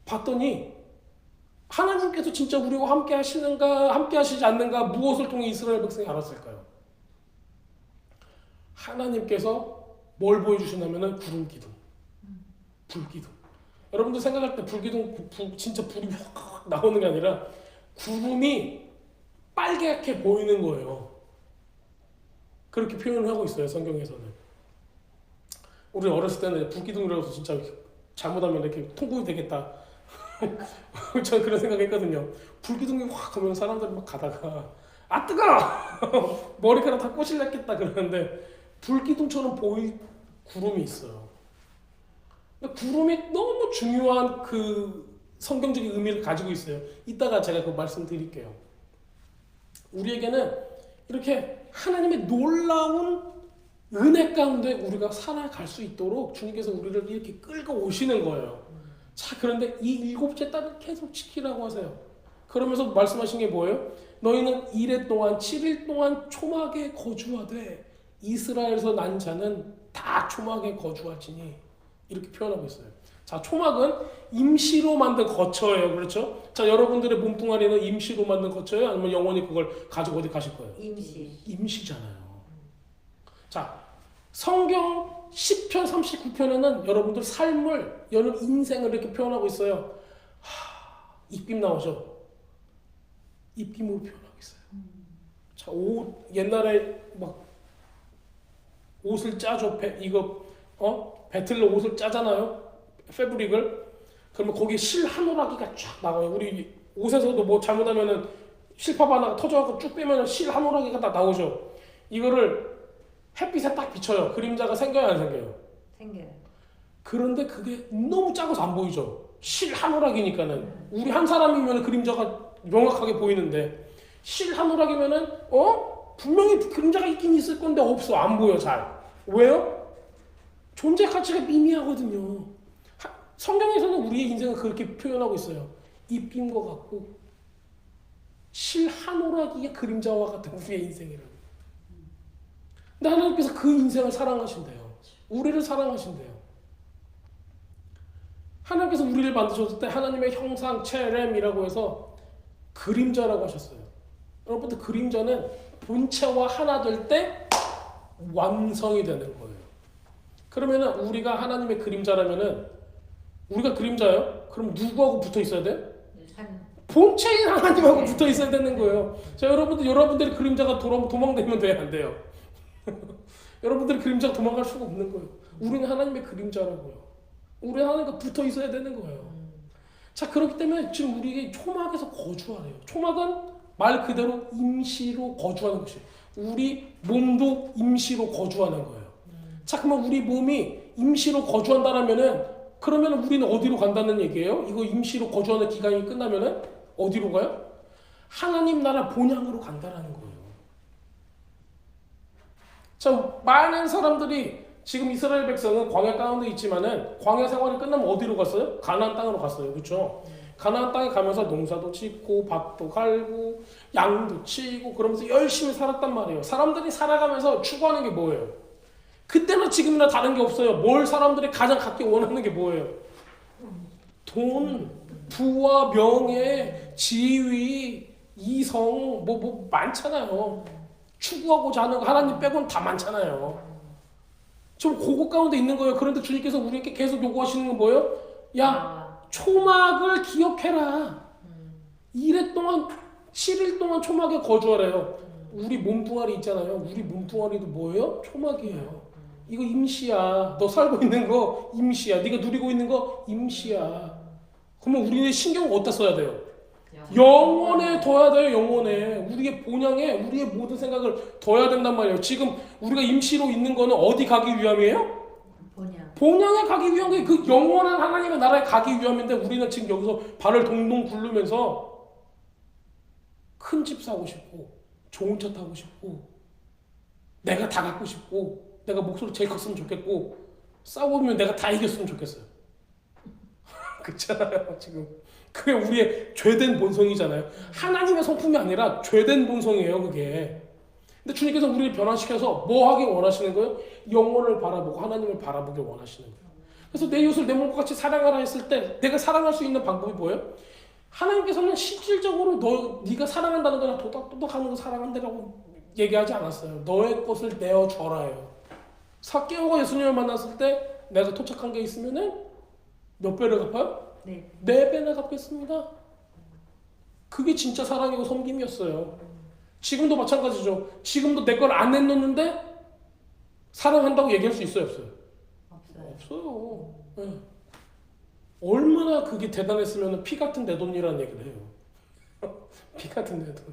Speaker 1: 봤더니 하나님께서 진짜 우리와 함께 하시는가 함께 하시지 않는가 무엇을 통해 이스라엘 백성이 알았을까요? 하나님께서 뭘 보여주시냐면은 구름 기둥, 불 기둥. 여러분들 생각할 때 불기둥 진짜 불이 확 나오는 게 아니라 구름이 빨갛게 보이는 거예요. 그렇게 표현을 하고 있어요 성경에서는. 우리 어렸을 때는 불기둥이라고 해서 진짜 잘못하면 이렇게 통곡이 되겠다. 저는 그런 생각했거든요. 불기둥이 확 하면 사람들이 막 가다가 아 뜨거! 머리카락 다 꼬실랬겠다 그러는데 불기둥처럼 보일 구름이 있어요. 구름이 너무 중요한 그 성경적인 의미를 가지고 있어요. 이따가 제가 그 말씀드릴게요. 우리에게는 이렇게 하나님의 놀라운 은혜 가운데 우리가 살아갈 수 있도록 주님께서 우리를 이렇게 끌고 오시는 거예요. 자, 그런데 이 일곱째 딸을 계속 지키라고 하세요. 그러면서 말씀하신 게 뭐예요? 너희는 이레 동안 7일 동안 초막에 거주하되 이스라엘에서 난 자는 다 초막에 거주할지니 이렇게 표현하고 있어요. 자, 초막은 임시로 만든 거처예요. 그렇죠? 자, 여러분들의 몸뚱아리는 임시로 만든 거처예요? 아니면 영원히 그걸 가지고 어디 가실 거예요? 임시잖아요. 자, 성경 10편 39편에는 여러분들 삶을, 여러분 인생을 이렇게 표현하고 있어요. 입김 나오죠? 입김으로 표현하고 있어요. 자, 옛날에 막 옷을 짜죠. 배틀로 옷을 짜잖아요. 패브릭을. 그러면 거기에 실 한 오라기가 쫙 나와요. 우리 옷에서도 뭐 잘못하면은 실밥 하나가 터져갖고 쭉 빼면 실 한 오라기가 다 나오죠. 이거를 햇빛에 딱 비춰요. 그림자가 생겨요, 안 생겨요?
Speaker 2: 생겨요.
Speaker 1: 그런데 그게 너무 작아서 안 보이죠. 실 한 오락이니까는 우리 한 사람이면 그림자가 명확하게 보이는데 실 한 오락이면은 분명히 그림자가 있긴 있을 건데 없어, 안 보여 잘. 왜요? 존재 가치가 미미하거든요. 성경에서는 우리의 인생을 그렇게 표현하고 있어요. 입김 것 같고 실 한 오락이의 그림자와 같은 우리의 인생이라고. 근데 하나님께서 그 인생을 사랑하신대요. 우리를 사랑하신대요. 하나님께서 우리를 만드셨을 때 하나님의 형상, 체렘이라고 해서 그림자라고 하셨어요. 여러분들 그림자는 본체와 하나 될 때 완성이 되는 거예요. 그러면은 우리가 하나님의 그림자라면은 우리가 그림자예요? 그럼 누구하고 붙어 있어야 돼? 본체인 하나님하고 붙어 있어야 되는 거예요. 자, 여러분들이 그림자가 도망다니면 돼요, 안 돼요? 여러분들이 그림자가 도망갈 수가 없는 거예요. 우리는 하나님의 그림자라고요. 우리는 하나님과 붙어 있어야 되는 거예요. 자, 그렇기 때문에 지금 우리에게 초막에서 거주하래요. 초막은 말 그대로 임시로 거주하는 것이에요. 우리 몸도 임시로 거주하는 거예요. 자, 그러면 우리 몸이 임시로 거주한다라면은 그러면 우리는 어디로 간다는 얘기예요? 이거 임시로 거주하는 기간이 끝나면은 어디로 가요? 하나님 나라 본향으로 간다라는 거예요. 자, 많은 사람들이 지금 이스라엘 백성은 광야 가운데 있지만은 광야 생활이 끝나면 어디로 갔어요? 가나안 땅으로 갔어요. 그렇죠? 가나안 땅에 가면서 농사도 짓고 밭도 갈고 양도 치고 그러면서 열심히 살았단 말이에요. 사람들이 살아가면서 추구하는 게 뭐예요? 그때나 지금이나 다른 게 없어요. 뭘 사람들이 가장 갖기 원하는 게 뭐예요? 돈, 부와 명예, 지위, 이성 뭐 많잖아요. 추구하고자 하는 거 하나님 빼고는 다 많잖아요. 지금 그것 가운데 있는 거예요. 그런데 주님께서 우리에게 계속 요구하시는 건 뭐예요? 야, 초막을 기억해라. 2일 동안 7일 동안 초막에 거주하래요. 우리 몸뚱아리 있잖아요. 우리 몸뚱아리도 뭐예요? 초막이에요. 이거 임시야. 너 살고 있는 거 임시야. 네가 누리고 있는 거 임시야. 그러면 우리는 신경을 어디다 써야 돼요? 영혼에 둬야 돼요. 영혼에. 우리의 본향에 우리의 모든 생각을 둬야 된단 말이에요. 지금 우리가 임시로 있는 거는 어디 가기 위함이에요? 본향에 가기 위한 게 그 영원한 하나님의 나라에 가기 위함인데 우리는 지금 여기서 발을 동동 굴르면서 큰 집 사고 싶고 좋은 차 타고 싶고 내가 다 갖고 싶고 내가 목소리 제일 컸으면 좋겠고 싸우면 내가 다 이겼으면 좋겠어요. 그렇잖아요. 지금 그게 우리의 죄된 본성이잖아요. 하나님의 성품이 아니라 죄된 본성이에요. 그게. 근데 주님께서 우리를 변화시켜서 뭐 하기 원하시는 거예요? 영혼을 바라보고 하나님을 바라보길 원하시는 거예요. 그래서 내 이웃을 내 몸과 같이 사랑하라 했을 때 내가 사랑할 수 있는 방법이 뭐예요? 하나님께서는 실질적으로 네가 사랑한다는 거나 도닥도닥하는 거 사랑한다라고 얘기하지 않았어요. 너의 것을 내어줘라예요. 삭개오가 예수님을 만났을 때 내가 토착한 게 있으면은 몇 배를 갚아요? 네 배나 갚겠습니다. 그게 진짜 사랑이고 섬김이었어요. 지금도 마찬가지죠. 지금도 내 걸 안 내놓는데 사랑한다고 얘기할 수 있어요, 없어요? 없어요. 네. 얼마나 그게 대단했으면 피 같은 내 돈이라는 얘기를 해요. 피 같은 내 돈.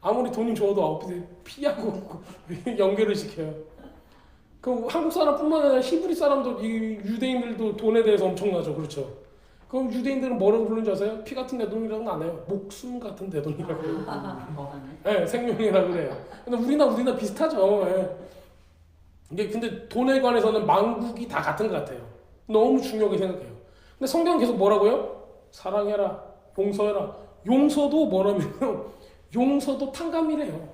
Speaker 1: 아무리 돈이 좋아도 피하고 연결을 시켜요. 그 한국 사람뿐만 아니라 히브리 사람도 이 유대인들도 돈에 대해서 엄청나죠. 그렇죠. 그럼 유대인들은 뭐라고 부르는지 아세요? 피 같은 내 돈이라고는 안 해요. 목숨 같은 내 돈이라고 해요. 네, 생명이라고 그래요. 근데 우리나 비슷하죠. 네. 근데 돈에 관해서는 만국이 다 같은 것 같아요. 너무 중요하게 생각해요. 근데 성경은 계속 뭐라고요? 사랑해라, 용서해라. 용서도 뭐라면 용서도 탕감이래요.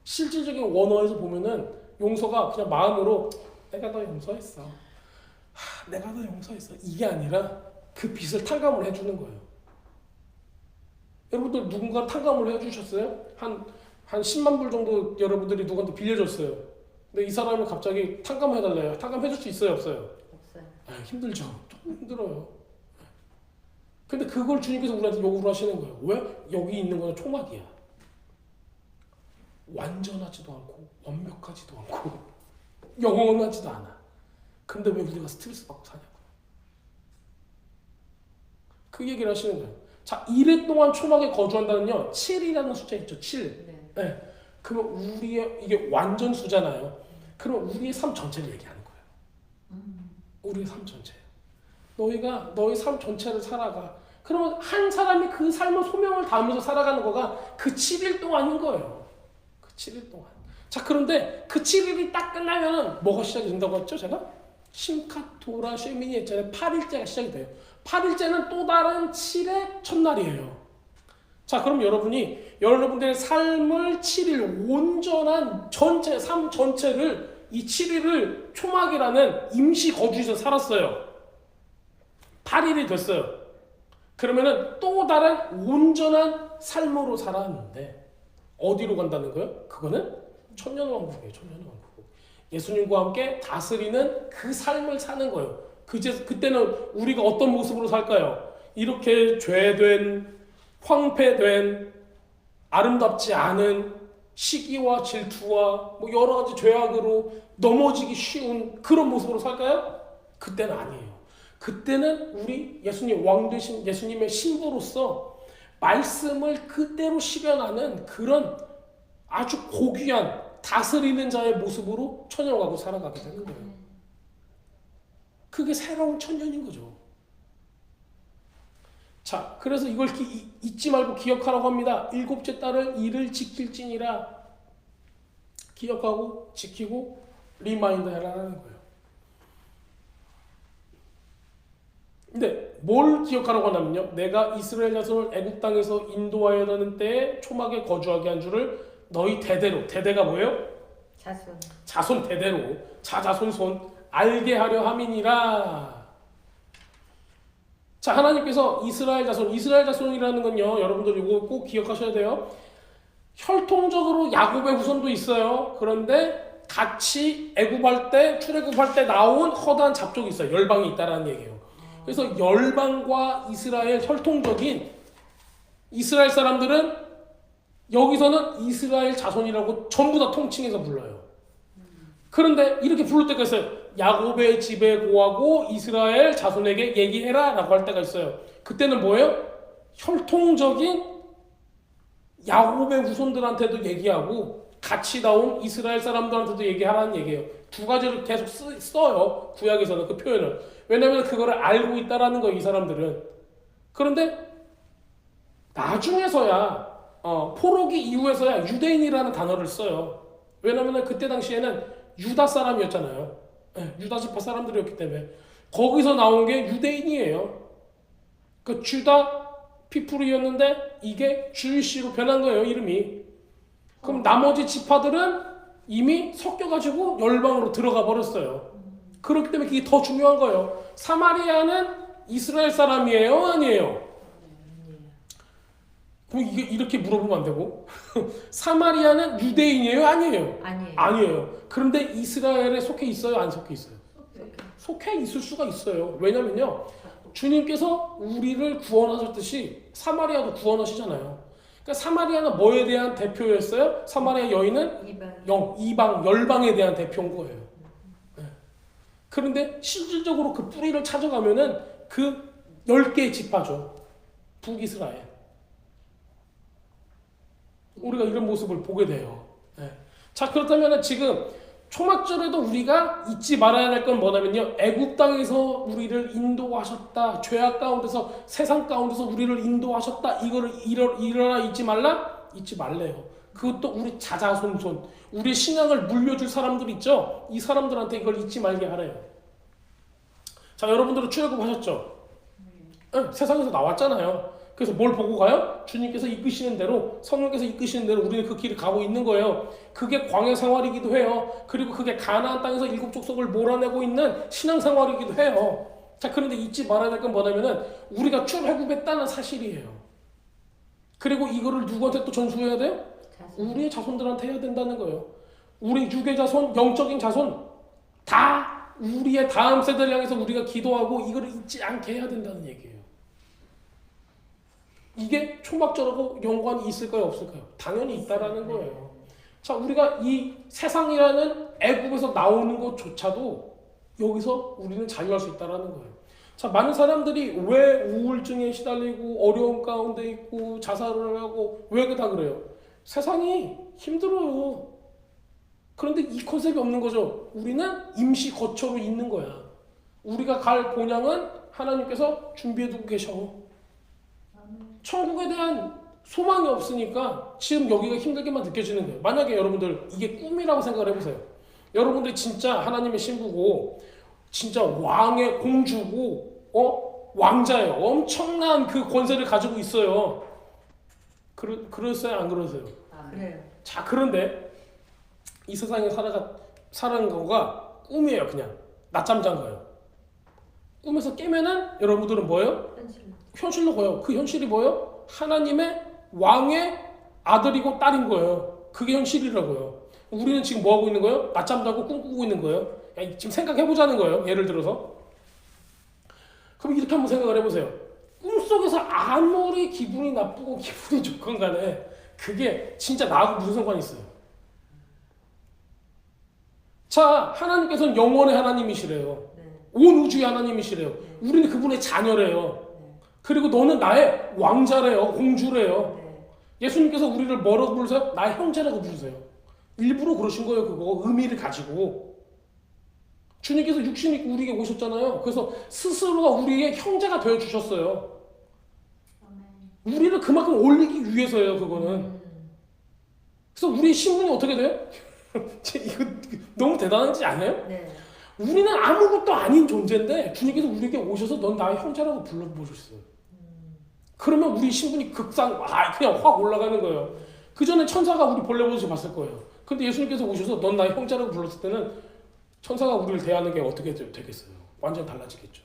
Speaker 1: 실질적인 원어에서 보면은 용서가 그냥 마음으로 내가 너 용서했어. 내가 너 용서했어. 이게 아니라 그 빚을 탕감을 해주는 거예요. 여러분들 누군가 탕감을 해주셨어요? 한 10만 불 정도 여러분들이 누구한테 빌려줬어요. 근데 이 사람이 갑자기 탕감해달래요. 탕감해줄 수 있어요? 없어요? 없어요. 힘들죠. 조금 힘들어요. 근데 그걸 주님께서 우리한테 요구를 하시는 거예요. 왜? 여기 있는 거는 초막이야. 완전하지도 않고 완벽하지도 않고 영원하지도 않아. 근데 왜 우리가 스트레스 받고 사냐고요. 그 얘기를 하시는 거예요. 자, 1회 동안 초막에 거주한다는요. 7이라는 숫자 있죠. 7. 네. 그러면 우리의 이게 완전 수잖아요. 그러면 우리의 삶 전체를 얘기하는 거예요. 우리의 삶 전체. 너희가 너의 삶 전체를 살아가. 그러면 한 사람이 그 삶을 소명을 다하면서 살아가는 거가 그 7일 동안인 거예요. 그 7일 동안. 자, 그런데 그 7일이 딱 끝나면은 뭐가 시작이 된다고 했죠? 제가? 심카토라 쉐미니 했잖아요. 8일째가 시작이 돼요. 8일째는 또 다른 7의 첫날이에요. 자, 그럼 여러분들의 삶을 7일 온전한 전체, 삶 전체를 이 7일을 초막이라는 임시 거주에서 살았어요. 8일이 됐어요. 그러면은 또 다른 온전한 삶으로 살았는데 어디로 간다는 거예요? 그거는 천년왕국이에요. 천년왕국. 예수님과 함께 다스리는 그 삶을 사는 거예요. 그때는 우리가 어떤 모습으로 살까요? 이렇게 죄된, 황폐된, 아름답지 않은 시기와 질투와 뭐 여러 가지 죄악으로 넘어지기 쉬운 그런 모습으로 살까요? 그때는 아니에요. 그때는 우리 예수님 왕 되신 예수님의 신부로서 말씀을 그대로 실현하는 그런 아주 고귀한 다스리는 자의 모습으로 천년왕국을 살아가게 되는 거예요. 그게 새로운 천년인 거죠. 자, 그래서 이걸 잊지 말고 기억하라고 합니다. 7째 달을 이를 지킬지니라. 기억하고 지키고 리마인드 해라는 거예요. 근데 뭘 기억하라고 하냐면요. 내가 이스라엘 자손을 애굽 땅에서 인도하여다는 때에 초막에 거주하게 한 줄을 너희 대대로, 대대가 뭐예요? 자손 대대로, 자손손 알게 하려 함이니라. 자, 하나님께서 이스라엘 자손이라는 건요, 여러분들 이거 꼭 기억하셔야 돼요. 혈통적으로 야곱의 후손도 있어요. 그런데 같이 출애굽할 때 나온 허다한 잡족이 있어요. 열방이 있다라는 얘기예요. 그래서 열방과 이스라엘 혈통적인 이스라엘 사람들은 여기서는 이스라엘 자손이라고 전부 다 통칭해서 불러요. 그런데 이렇게 부를 때가 있어요. 야곱의 집에 고하고 이스라엘 자손에게 얘기해라 라고 할 때가 있어요. 그때는 뭐예요? 혈통적인 야곱의 후손들한테도 얘기하고 같이 나온 이스라엘 사람들한테도 얘기하라는 얘기예요. 두 가지를 계속 써요. 구약에서는 그 표현을. 왜냐하면 그거를 알고 있다라는 거예요. 이 사람들은. 그런데 나중에서야 포로기 이후에서야 유대인이라는 단어를 써요. 왜냐하면 그때 당시에는 유다 사람이었잖아요. 네, 유다 지파 사람들이었기 때문에 거기서 나온 게 유대인이에요. 그 주다 피플이었는데 이게 주이시로 변한 거예요, 이름이. 그럼 나머지 지파들은 이미 섞여가지고 열방으로 들어가 버렸어요. 그렇기 때문에 그게 더 중요한 거예요. 사마리아는 이스라엘 사람이에요, 아니에요? 그럼 이게 이렇게 물어보면 안 되고 사마리아는 유대인이에요, 아니에요? 아니에요. 그런데 이스라엘에 속해 있어요, 안 속해 있어요? 속해 있을 수가 있어요. 왜냐면요, 주님께서 우리를 구원하셨듯이 사마리아도 구원하시잖아요. 그러니까 사마리아는 뭐에 대한 대표였어요? 사마리아 여인은 이방 열방에 대한 대표인 거예요. 네. 그런데 실질적으로 그 뿌리를 찾아가면은 그 10개의 지파죠. 북이스라엘. 우리가 이런 모습을 보게 돼요. 네. 자, 그렇다면 지금 초막절에도 우리가 잊지 말아야 될 건 뭐냐면요, 애굽 땅에서 우리를 인도하셨다, 죄악 가운데서 세상 가운데서 우리를 인도하셨다, 이거를 일어나 잊지 말래요. 그것도 우리 자자손손, 우리 신앙을 물려줄 사람들 있죠. 이 사람들한테 이걸 잊지 말게 하래요. 자, 여러분들은 출애굽하셨죠? 네, 세상에서 나왔잖아요. 그래서 뭘 보고 가요? 주님께서 이끄시는 대로, 성령께서 이끄시는 대로 우리는 그 길을 가고 있는 거예요. 그게 광야 생활이기도 해요. 그리고 그게 가나안 땅에서 7 족속을 몰아내고 있는 신앙 생활이기도 해요. 자, 그런데 잊지 말아야 될 건 뭐냐면은 우리가 출애굽했다는 사실이에요. 그리고 이거를 누구한테 또 전수해야 돼요? 우리의 자손들한테 해야 된다는 거예요. 우리 육의 자손, 영적인 자손 다 우리의 다음 세대를 향해서 우리가 기도하고 이거를 잊지 않게 해야 된다는 얘기예요. 이게 초막절하고 연관이 있을까요, 없을까요? 당연히 있다라는 거예요. 자, 우리가 이 세상이라는 애굽에서 나오는 것조차도 여기서 우리는 자유할 수 있다라는 거예요. 자, 많은 사람들이 왜 우울증에 시달리고 어려움 가운데 있고 자살을 하고 왜 다 그래요? 세상이 힘들어요. 그런데 이 컨셉이 없는 거죠. 우리는 임시 거처로 있는 거야. 우리가 갈 본향은 하나님께서 준비해두고 계셔. 천국에 대한 소망이 없으니까 지금 여기가 힘들게만 느껴지는 거예요. 만약에 여러분들 이게 꿈이라고 생각을 해보세요. 여러분들이 진짜 하나님의 신부고 진짜 왕의 공주고 왕자예요. 엄청난 그 권세를 가지고 있어요. 그러세요, 안 그러세요?
Speaker 2: 그래요.
Speaker 1: 자, 그런데 이 세상에 살아가는 거가 꿈이에요. 그냥 낮잠 잔 거예요. 꿈에서 깨면은 여러분들은 뭐예요? 현실로 보여. 그 현실이 뭐예요? 하나님의 왕의 아들이고 딸인 거예요. 그게 현실이라고요. 우리는 지금 뭐 하고 있는 거예요? 낮잠 자고 꿈꾸고 있는 거예요. 지금 생각해보자는 거예요. 예를 들어서. 그럼 이렇게 한번 생각을 해보세요. 꿈속에서 아무리 기분이 나쁘고 기분이 좋건 간에 그게 진짜 나하고 무슨 상관이 있어요? 자, 하나님께서는 영원의 하나님이시래요. 온 우주의 하나님이시래요. 우리는 그분의 자녀래요. 그리고 너는 나의 왕자래요. 공주래요. 예수님께서 우리를 뭐라고 부르세요? 나의 형제라고 부르세요. 일부러 그러신 거예요. 그거 의미를 가지고. 주님께서 육신 입고 우리에게 오셨잖아요. 그래서 스스로가 우리의 형제가 되어주셨어요. 우리를 그만큼 올리기 위해서예요. 그거는. 그래서 우리의 신분이 어떻게 돼요? 이거 너무 대단하지 않아요?
Speaker 2: 네.
Speaker 1: 우리는 아무것도 아닌 존재인데 주님께서 우리에게 오셔서 넌 나의 형제라고 불러보셨어요. 그러면 우리 신분이 그냥 확 올라가는 거예요. 그 전에 천사가 우리 벌레보듯이 봤을 거예요. 근데 예수님께서 오셔서 넌 나의 형제라고 불렀을 때는 천사가 우리를 대하는 게 어떻게 되겠어요? 완전 달라지겠죠.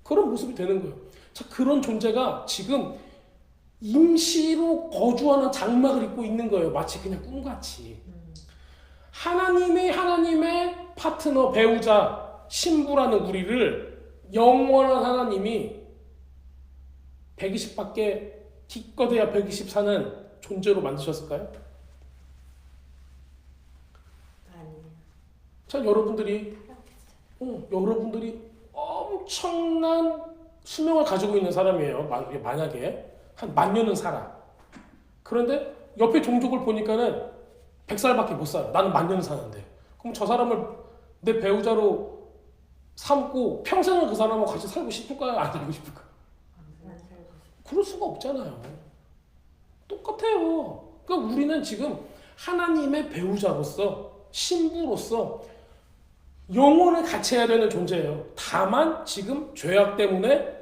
Speaker 1: 그런 모습이 되는 거예요. 자, 그런 존재가 지금 임시로 거주하는 장막을 입고 있는 거예요. 마치 그냥 꿈같이. 하나님의 파트너, 배우자, 신부라는 우리를 영원한 하나님이 120밖에 기껏해야 120 사는 존재로 만드셨을까요?
Speaker 2: 아니에요.
Speaker 1: 자, 여러분들이 엄청난 수명을 가지고 있는 사람이에요. 만약에 한 10,000년은 살아. 그런데 옆에 종족을 보니까는 100살밖에 못 살아. 나는 10,000년 사는데. 그럼 저 사람을 내 배우자로 삼고 평생을 그 사람하고 같이 살고 싶을까요? 안 살고 싶을까요?
Speaker 2: 안 살고 싶어.
Speaker 1: 그럴 수가 없잖아요. 똑같아요. 그러니까 우리는 지금 하나님의 배우자로서, 신부로서 영혼을 같이 해야 되는 존재예요. 다만 지금 죄악 때문에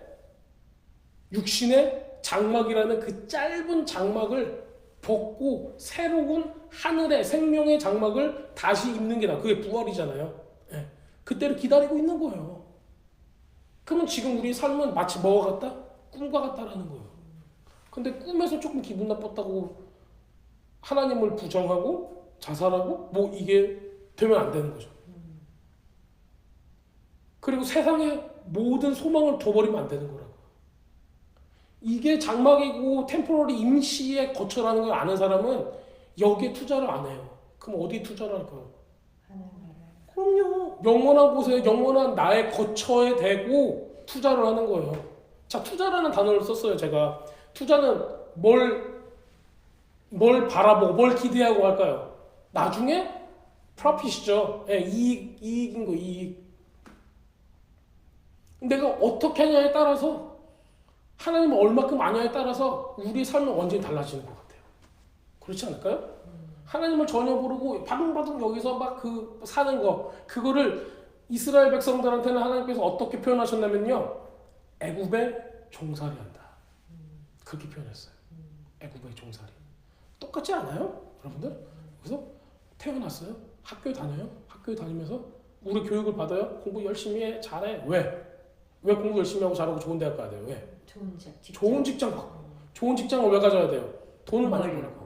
Speaker 1: 육신의 장막이라는 그 짧은 장막을 벗고 새로운 하늘의 생명의 장막을 다시 입는 게 그게 부활이잖아요. 예. 그때를 기다리고 있는 거예요. 그러면 지금 우리 삶은 마치 뭐가 같다? 꿈과 같다라는 거예요. 근데 꿈에서 조금 기분 나빴다고 하나님을 부정하고 자살하고 뭐 이게 되면 안 되는 거죠. 그리고 세상에 모든 소망을 둬버리면 안 되는 거라고. 이게 장막이고 템포러리 임시의 거처라는 걸 아는 사람은 여기에 투자를 안 해요. 그럼 어디에 투자를 할까요?
Speaker 2: 하나님
Speaker 1: 그럼요. 영원한 곳에 영원한 나의 거처에 대고 투자를 하는 거예요. 자, 투자라는 단어를 썼어요. 제가 투자는 뭘 바라보고 뭘 기대하고 할까요? 나중에 프로핏이죠. 예, 이익인 거, 이익. 내가 어떻게 하냐에 따라서 하나님은 얼마큼 아냐에 따라서 우리 삶은 완전히 달라지는 것 같아요. 그렇지 않을까요? 하나님을 전혀 모르고 바둥바둥 여기서 막 그 사는 거, 그거를 이스라엘 백성들한테는 하나님께서 어떻게 표현하셨냐면요, 애굽의 종살이 한다. 그렇게 표현했어요. 애굽의 종살이. 똑같지 않아요? 여러분들? 그래서 태어났어요. 학교에 다녀요. 학교에 다니면서 우리 교육을 받아요. 공부 열심히 해. 잘해. 왜? 왜 공부 열심히 하고 잘하고 좋은 대학 가야 돼요? 왜?
Speaker 2: 좋은 직장.
Speaker 1: 좋은 직장 갖고. 좋은 직장을 왜 가져야 돼요? 돈을 많이 벌라고.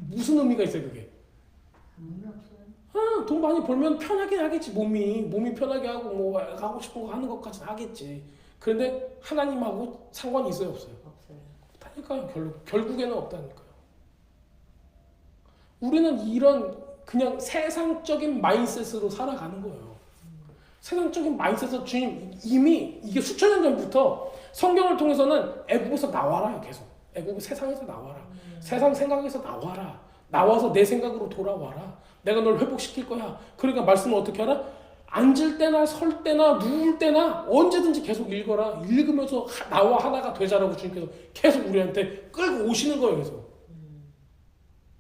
Speaker 1: 무슨 의미가 있어요, 그게?
Speaker 2: 의미 없어요.
Speaker 1: 아, 돈 많이 벌면 편하게 하겠지. 몸이 편하게 하고 뭐 하고 싶은 거 하는 것까지는 하겠지. 그런데 하나님하고 상관이 있어요, 없어요?
Speaker 2: 없어요.
Speaker 1: 없다니까요. 결국에는 없다니까요. 우리는 이런 그냥 세상적인 마인셋으로 살아가는 거예요. 세상적인 마인셋에서 주님 이미 이게 수천 년 전부터 성경을 통해서는 애국에서 나와라요. 계속 애국 세상에서 나와라. 세상 생각에서 나와라. 나와서 내 생각으로 돌아와라. 내가 널 회복시킬 거야. 그러니까 말씀을 어떻게 하라? 앉을 때나 설 때나 누울 때나 언제든지 계속 읽어라. 읽으면서 나와 하나가 되자라고 주님께서 계속 우리한테 끌고 오시는 거예요. 계속.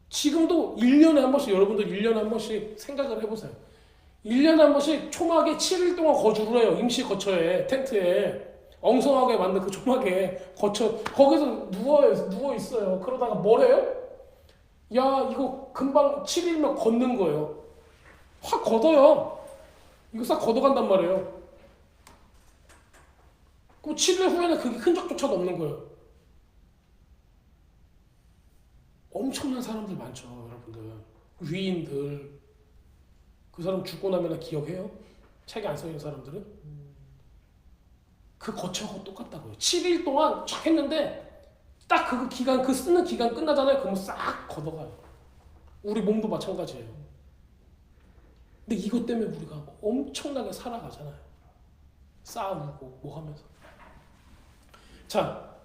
Speaker 1: 지금도 1년에 한 번씩 여러분들 1년에 한 번씩 생각을 해보세요. 1년에 한 번씩 초막에 7일 동안 거주를 해요. 임시 거처에, 텐트에. 엉성하게 만든 그 초막에 거처, 거기서 누워 있어요. 그러다가 뭘 해요? 야, 이거 금방 7일면 걷는 거예요. 확 걷어요. 이거 싹 걷어간단 말이에요. 그럼 7일 후에는 그게 흔적조차도 없는 거예요. 엄청난 사람들 많죠, 여러분들. 위인들. 그 사람 죽고 나면 기억해요? 책에 안 써있는 사람들은? 그 거처하고 똑같다고요. 7일 동안 쫙 했는데 딱 그 기간, 그 쓰는 기간 끝나잖아요. 그러면 싹 걷어가요. 우리 몸도 마찬가지예요. 근데 이것 때문에 우리가 엄청나게 살아가잖아요. 싸우고 뭐 하면서. 자,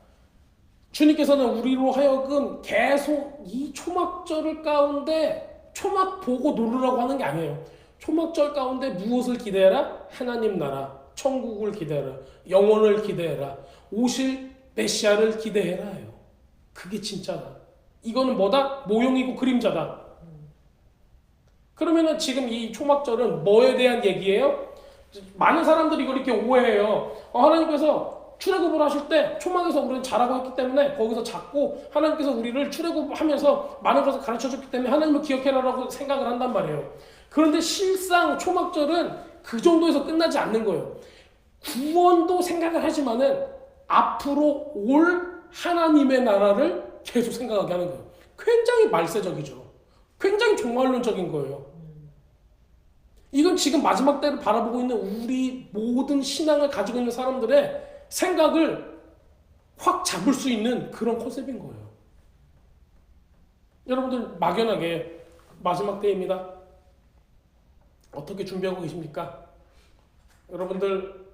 Speaker 1: 주님께서는 우리로 하여금 계속 이 초막절 가운데 초막 보고 놀으라고 하는 게 아니에요. 초막절 가운데 무엇을 기대해라? 하나님 나라, 천국을 기대해라, 영원을 기대해라, 오실 메시아를 기대해라 해요. 그게 진짜다. 이거는 뭐다? 모형이고 그림자다. 그러면은 지금 이 초막절은 뭐에 대한 얘기예요? 많은 사람들이 이걸 이렇게 오해해요. 하나님께서 출애굽을 하실 때 초막에서 우리는 자라고 했기 때문에 거기서 작고 하나님께서 우리를 출애굽하면서 많은 것을 가르쳐줬기 때문에 하나님을 기억해라라고 생각을 한단 말이에요. 그런데 실상 초막절은 그 정도에서 끝나지 않는 거예요. 구원도 생각을 하지만은 앞으로 올 하나님의 나라를 계속 생각하게 하는 거예요. 굉장히 말세적이죠. 굉장히 종말론적인 거예요. 이건 지금 마지막 때를 바라보고 있는 우리 모든 신앙을 가지고 있는 사람들의 생각을 확 잡을 수 있는 그런 컨셉인 거예요. 여러분들 막연하게 마지막 때입니다. 어떻게 준비하고 계십니까? 여러분들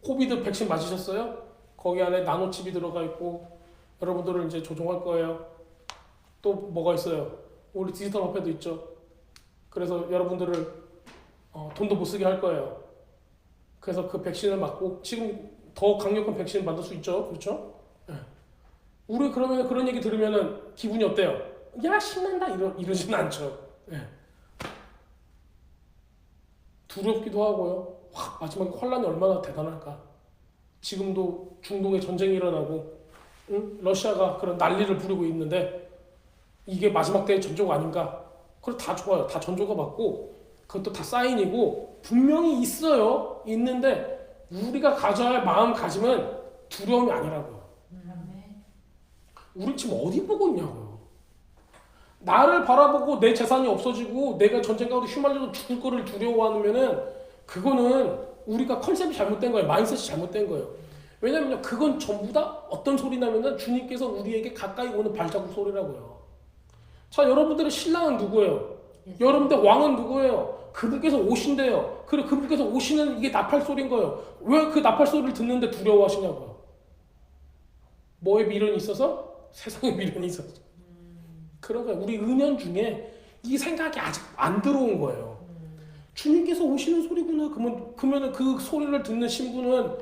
Speaker 1: 코비드 백신 맞으셨어요? 거기 안에 나노칩이 들어가 있고 여러분들을 이제 조종할 거예요. 또 뭐가 있어요? 우리 디지털 화폐도 있죠. 그래서 여러분들을 돈도 못 쓰게 할 거예요. 그래서 그 백신을 맞고 지금 더 강력한 백신을 만들 수 있죠. 그렇죠? 네. 우리 그러면 그런 얘기 들으면은 기분이 어때요? 야 신난다 이러지는 않죠. 네. 두렵기도 하고요. 와, 마지막에 혼란이 얼마나 대단할까. 지금도 중동에 전쟁이 일어나고 러시아가 그런 난리를 부리고 있는데 이게 마지막 때의 전조가 아닌가. 그래 다 좋아요. 다 전조가 맞고 그것도 다 사인이고 분명히 있어요. 있는데 우리가 가져야 할 마음가짐은 두려움이 아니라고요. 우리 지금 어디 보고 있냐고요. 나를 바라보고 내 재산이 없어지고 내가 전쟁 가운데 휘말려서 죽을 거를 두려워하면은 그거는 우리가 컨셉이 잘못된 거예요. 마인드셋이 잘못된 거예요. 왜냐면요. 그건 전부 다 어떤 소리냐면은 주님께서 우리에게 가까이 오는 발자국 소리라고요. 자, 여러분들의 신랑은 누구예요? 여러분들 왕은 누구예요? 그분께서 오신대요. 그래 그분께서 오시는 이게 나팔 소리인 거예요. 왜 그 나팔 소리를 듣는데 두려워하시냐고요. 뭐에 미련이 있어서? 세상에 미련이 있어서. 그런 거예요. 우리 은연 중에 이 생각이 아직 안 들어온 거예요. 주님께서 오시는 소리구나. 그러면 그 소리를 듣는 신부는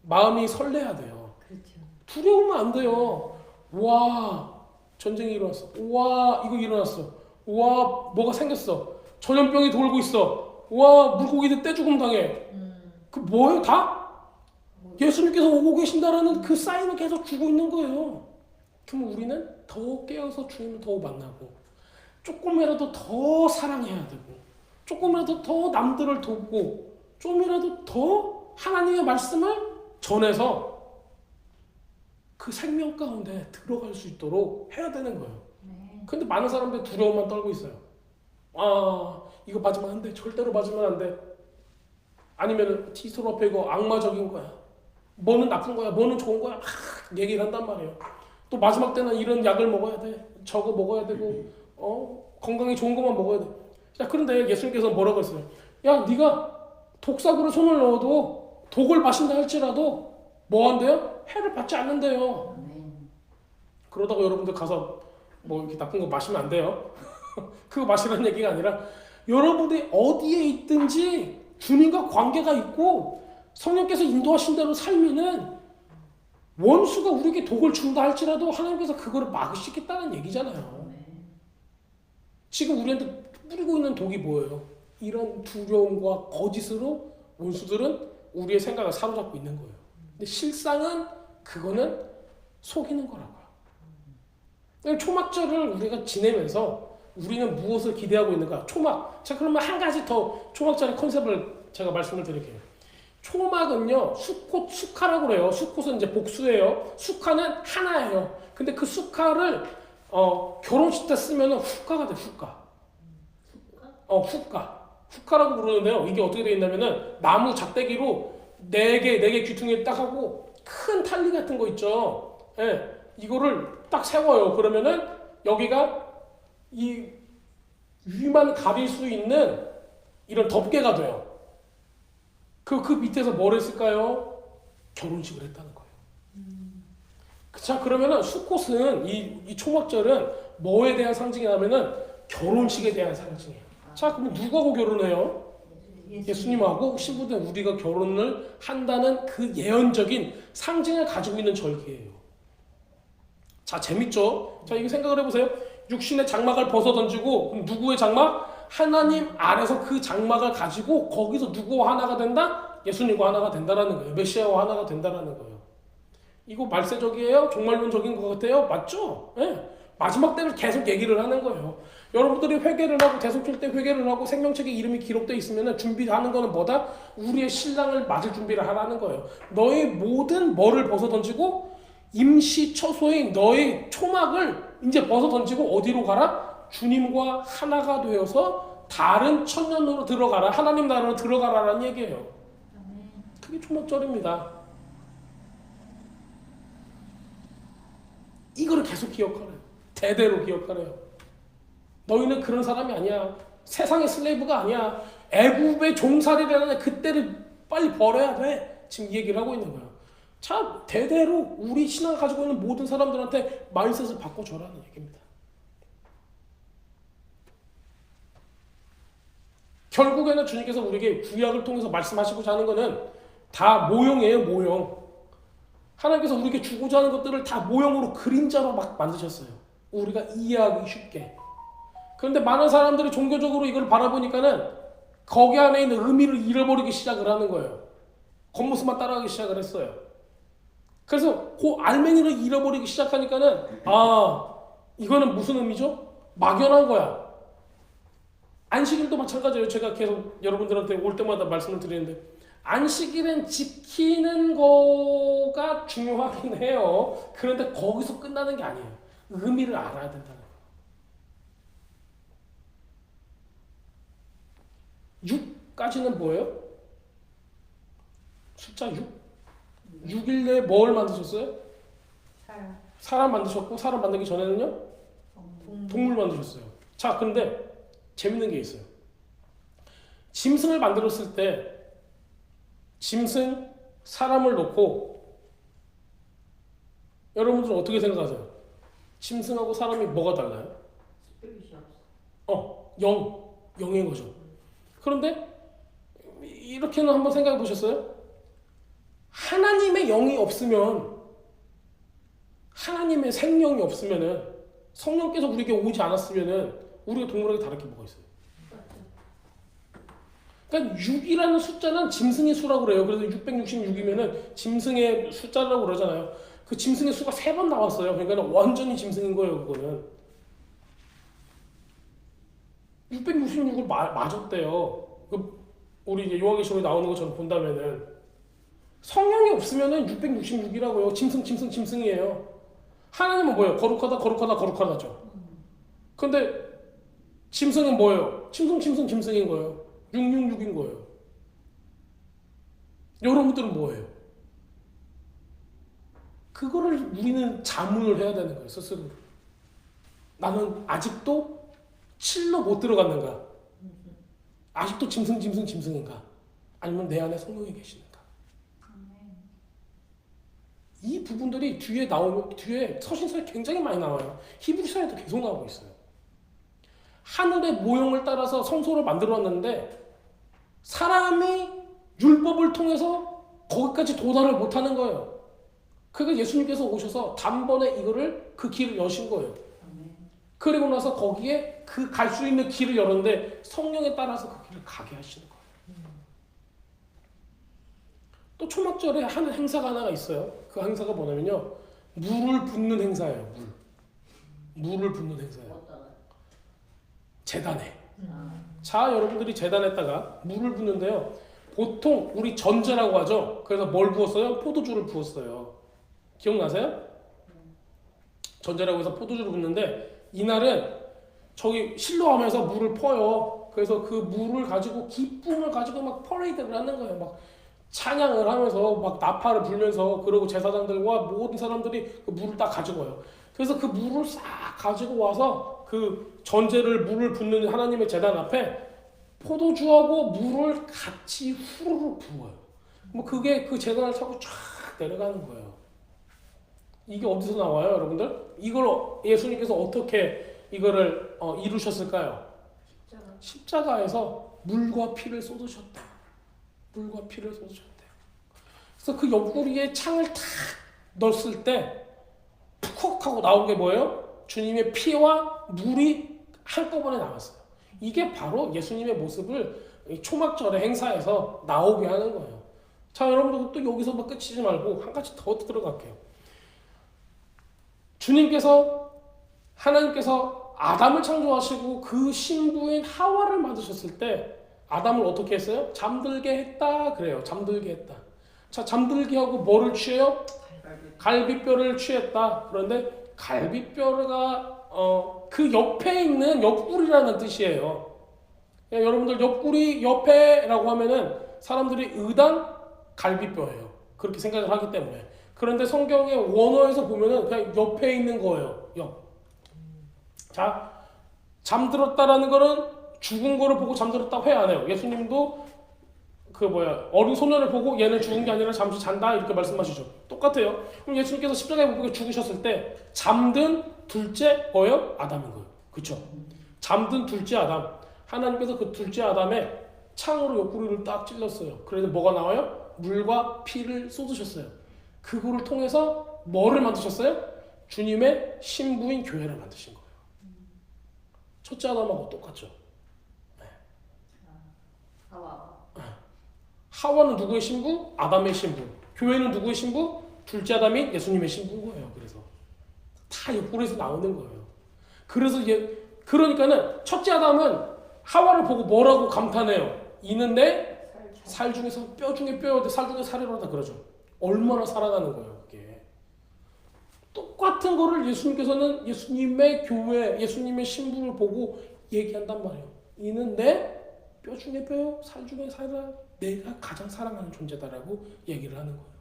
Speaker 1: 마음이 설레야 돼요.
Speaker 2: 그렇죠.
Speaker 1: 두려우면 안 돼요. 와 전쟁이 일어났어. 와 이거 일어났어. 와 뭐가 생겼어. 전염병이 돌고 있어. 와 물고기들 떼죽음 당해. 그 뭐예요 다? 예수님께서 오고 계신다라는 그 사인을 계속 주고 있는 거예요. 그럼 우리는 더 깨어서 주님을 더 만나고 조금이라도 더 사랑해야 되고 조금이라도 더 남들을 돕고 좀이라도 더 하나님의 말씀을 전해서 그 생명 가운데 들어갈 수 있도록 해야 되는 거예요. 근데 많은 사람들이 두려움만 떨고 있어요. 아 이거 맞으면 안 돼. 절대로 맞으면 안 돼. 아니면 디지털 화폐 이거 악마적인 거야. 뭐는 나쁜 거야. 뭐는 좋은 거야. 막 얘기를 한단 말이에요. 또 마지막 때는 이런 약을 먹어야 돼. 저거 먹어야 되고 건강에 좋은 것만 먹어야 돼. 자 그런데 예수님께서 뭐라고 했어요? 야 네가 독사구를 손을 넣어도 독을 마신다 할지라도 뭐 한대요? 해를 받지 않는데요. 그러다가 여러분들 가서 뭐 이렇게 나쁜 거 마시면 안 돼요. 그거 마시라는 얘기가 아니라 여러분들이 어디에 있든지 주님과 관계가 있고 성령께서 인도하신 대로 살면은 원수가 우리에게 독을 준다 할지라도 하나님께서 그거를 막으시겠다는 얘기잖아요. 지금 우리한테 뿌리고 있는 독이 뭐예요? 이런 두려움과 거짓으로 원수들은 우리의 생각을 사로잡고 있는 거예요. 근데 실상은 그거는 속이는 거라고요. 초막절을 우리가 지내면서 우리는 무엇을 기대하고 있는가? 초막. 자, 그러면 한 가지 더 초막절의 컨셉을 제가 말씀을 드릴게요. 초막은요, 수꽃, 수카라고 그래요. 수꽃은 이제 복수예요. 수카는 하나예요. 근데 그 수카를 결혼식 때 쓰면은 후카가 돼, 후카. 후카. 후카라고 부르는데요. 이게 어떻게 되어 있냐면은 나무 작대기로 네 개 귀퉁이에 딱 하고 큰 탈리 같은 거 있죠. 예. 이거를 딱 세워요. 그러면은 여기가 이 위만 가릴 수 있는 이런 덮개가 돼요. 그 밑에서 뭘 했을까요? 결혼식을 했다는 거예요. 자, 그러면은 수꽃은 이 초막절은 뭐에 대한 상징이냐면은 결혼식에 대한 상징이에요. 자, 그럼 누구하고 결혼해요? 예수님하고 신부된 우리가 결혼을 한다는 그 예언적인 상징을 가지고 있는 절기예요. 자, 재밌죠? 자, 이거 생각을 해보세요. 육신의 장막을 벗어 던지고 그럼 누구의 장막? 하나님 안에서 그 장막을 가지고 거기서 누구와 하나가 된다? 예수님과 하나가 된다라는 거예요. 메시아와 하나가 된다라는 거예요. 이거 말세적이에요? 종말론적인 것 같아요? 맞죠? 네. 마지막 때를 계속 얘기를 하는 거예요. 여러분들이 회개를 하고 대속절 때 회개를 하고 생명책에 이름이 기록되어 있으면 준비하는 거는 뭐다? 우리의 신랑을 맞을 준비를 하라는 거예요. 너의 모든 뭐를 벗어 던지고 임시 처소인 너의 초막을 이제 벗어 던지고 어디로 가라? 주님과 하나가 되어서 다른 천년으로 들어가라. 하나님 나라로 들어가라라는 얘기예요. 그게 초막절입니다. 이거를 계속 기억하래요. 대대로 기억하래요. 너희는 그런 사람이 아니야. 세상의 슬레이브가 아니야. 애굽의 종살이라는 그때를 빨리 버려야 돼. 지금 이 얘기를 하고 있는 거야. 자, 대대로 우리 신앙을 가지고 있는 모든 사람들한테 마인드셋을 바꿔줘라는 얘기입니다. 결국에는 주님께서 우리에게 구약을 통해서 말씀하시고자 하는 거는 다 모형이에요. 모형. 하나님께서 우리에게 주고자 하는 것들을 다 모형으로 그림자로 막 만드셨어요. 우리가 이해하기 쉽게. 그런데 많은 사람들이 종교적으로 이걸 바라보니까는 거기 안에 있는 의미를 잃어버리기 시작을 하는 거예요. 겉모습만 따라가기 시작을 했어요. 그래서 그 알맹이를 잃어버리기 시작하니까는 이거는 무슨 의미죠? 막연한 거야. 안식일도 마찬가지예요. 제가 계속 여러분들한테 올 때마다 말씀을 드리는데 안식일은 지키는 거가 중요하긴 해요. 그런데 거기서 끝나는 게 아니에요. 의미를 알아야 된다는 거예요. 6까지는 뭐예요? 숫자 6? 6일 내에 뭘 만드셨어요? 사람 만드셨고 사람 만들기 전에는요? 동물 만드셨어요. 자, 근데 재밌는 게 있어요. 짐승을 만들었을 때 짐승, 사람을 놓고 여러분들은 어떻게 생각하세요? 짐승하고 사람이 뭐가 달라요? 영인 거죠. 그런데 이렇게는 한번 생각해 보셨어요? 하나님의 영이 없으면 하나님의 생명이 없으면은 성령께서 우리에게 오지 않았으면은 우리가 동물에게 다를 게 뭐가 있어요? 그러니까 6이라는 숫자는 짐승의 수라고 그래요. 그래서 666이면은 짐승의 숫자라고 그러잖아요. 그 짐승의 수가 3번 나왔어요. 그러니까 완전히 짐승인 거예요, 그거는. 666을 맞았대요. 우리 이제 요한계시록에 나오는 것처럼 본다면은 성령이 없으면은 666이라고요. 짐승이에요. 하나님은 뭐예요? 거룩하다죠. 근데 짐승은 뭐예요? 짐승인 거예요. 666인 거예요. 여러분들은 뭐예요? 그거를 우리는 자문을 해야 되는 거예요, 스스로. 나는 아직도 7로 못 들어갔는가? 아직도 짐승인가? 아니면 내 안에 성령이 계시는가? 이 부분들이 뒤에 서신서에 굉장히 많이 나와요. 히브리서에도 계속 나오고 있어요. 하늘의 모형을 따라서 성소를 만들어 놨는데 사람이 율법을 통해서 거기까지 도달을 못하는 거예요. 그러니까 예수님께서 오셔서 단번에 그 길을 여신 거예요. 그리고 나서 거기에 그 갈 수 있는 길을 열었는데 성령에 따라서 그 길을 가게 하시는 거예요. 또 초막절에 하는 행사가 하나가 있어요. 그 행사가 뭐냐면요. 물을 붓는 행사예요. 물을 붓는 행사예요. 제단에. 자, 여러분들이 제단에다가 물을 붓는데요. 보통 우리 전제라고 하죠. 그래서 뭘 부었어요? 포도주를 부었어요. 기억나세요? 전제라고 해서 포도주를 붓는데 이날은 저기 실로하면서 물을 퍼요. 그래서 그 물을 가지고 기쁨을 가지고 막 퍼레이드를 하는 거예요. 막 찬양을 하면서 막 나팔을 불면서 그리고 제사장들과 모든 사람들이 그 물을 딱 가지고 와요. 그래서 그 물을 싹 가지고 와서 그 전제를 물을 붓는 하나님의 제단 앞에 포도주하고 물을 같이 후루룩 부어요. 뭐 그게 그 제단을 타고 쫙 내려가는 거예요. 이게 어디서 나와요, 여러분들? 이걸 예수님께서 어떻게 이거를 이루셨을까요? 십자가에서 물과 피를 쏟으셨다. 물과 피를 쏟으셨대요. 그래서 그 옆구리에 창을 탁 넣었을 때 푹 하고 나온 게 뭐예요? 주님의 피와 물이 한꺼번에 나왔어요. 이게 바로 예수님의 모습을 초막절의 행사에서 나오게 하는 거예요. 자, 여러분들 또 여기서 뭐 끝이지 말고 한 가지 더 들어갈게요. 하나님께서 아담을 창조하시고 그 신부인 하와를 만드셨을 때 아담을 어떻게 했어요? 잠들게 했다 그래요. 잠들게 했다. 자, 잠들게 하고 뭐를 취해요? 갈비뼈를 취했다. 그런데 갈비뼈가 그 옆에 있는 옆구리라는 뜻이에요. 여러분들 옆구리 옆에라고 하면은 사람들이 의단 갈비뼈예요. 그렇게 생각을 하기 때문에. 그런데 성경의 원어에서 보면은 그냥 옆에 있는 거예요. 옆. 자, 잠들었다라는 거는 죽은 거를 보고 잠들었다고 해 안 해요? 예수님도 어린 소년을 보고 얘는 죽은 게 아니라 잠시 잔다 이렇게 말씀하시죠. 똑같아요. 그럼 예수님께서 십자가에 못 박혀 죽으셨을 때 잠든 둘째 뭐예요? 아담인 거예요. 그렇죠? 잠든 둘째 아담. 하나님께서 그 둘째 아담의 창으로 옆구리를 딱 찔렀어요. 그래서 뭐가 나와요? 물과 피를 쏟으셨어요. 그거를 통해서 뭐를 만드셨어요? 주님의 신부인 교회를 만드신 거예요. 첫째 아담하고 똑같죠. 네. 하와는 누구의 신부? 아담의 신부. 교회는 누구의 신부? 둘째 아담이 예수님의 신부인 거예요. 그래서 다 옆구리에서 나오는 거예요. 그래서 그러니까는 첫째 아담은 하와를 보고 뭐라고 감탄해요? 이는 내 살 중에서 뼈 중에 뼈인데 살 중에 살이로다 그러죠. 얼마나 살아나는 거예요, 그게. 똑같은 거를 예수님께서는 예수님의 교회, 예수님의 신부를 보고 얘기한단 말이에요. 이는 내 뼈 중에 뼈요, 살 중에 살이라 내가 가장 사랑하는 존재다라고 얘기를 하는 거예요.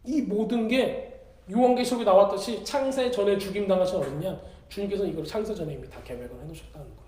Speaker 1: 이 모든 게 요한계시록에 나왔듯이 창세 전에 죽임당하신 어린 양, 주님께서는 이걸 창세 전에 이미 다 계획을 해놓으셨다는 거예요.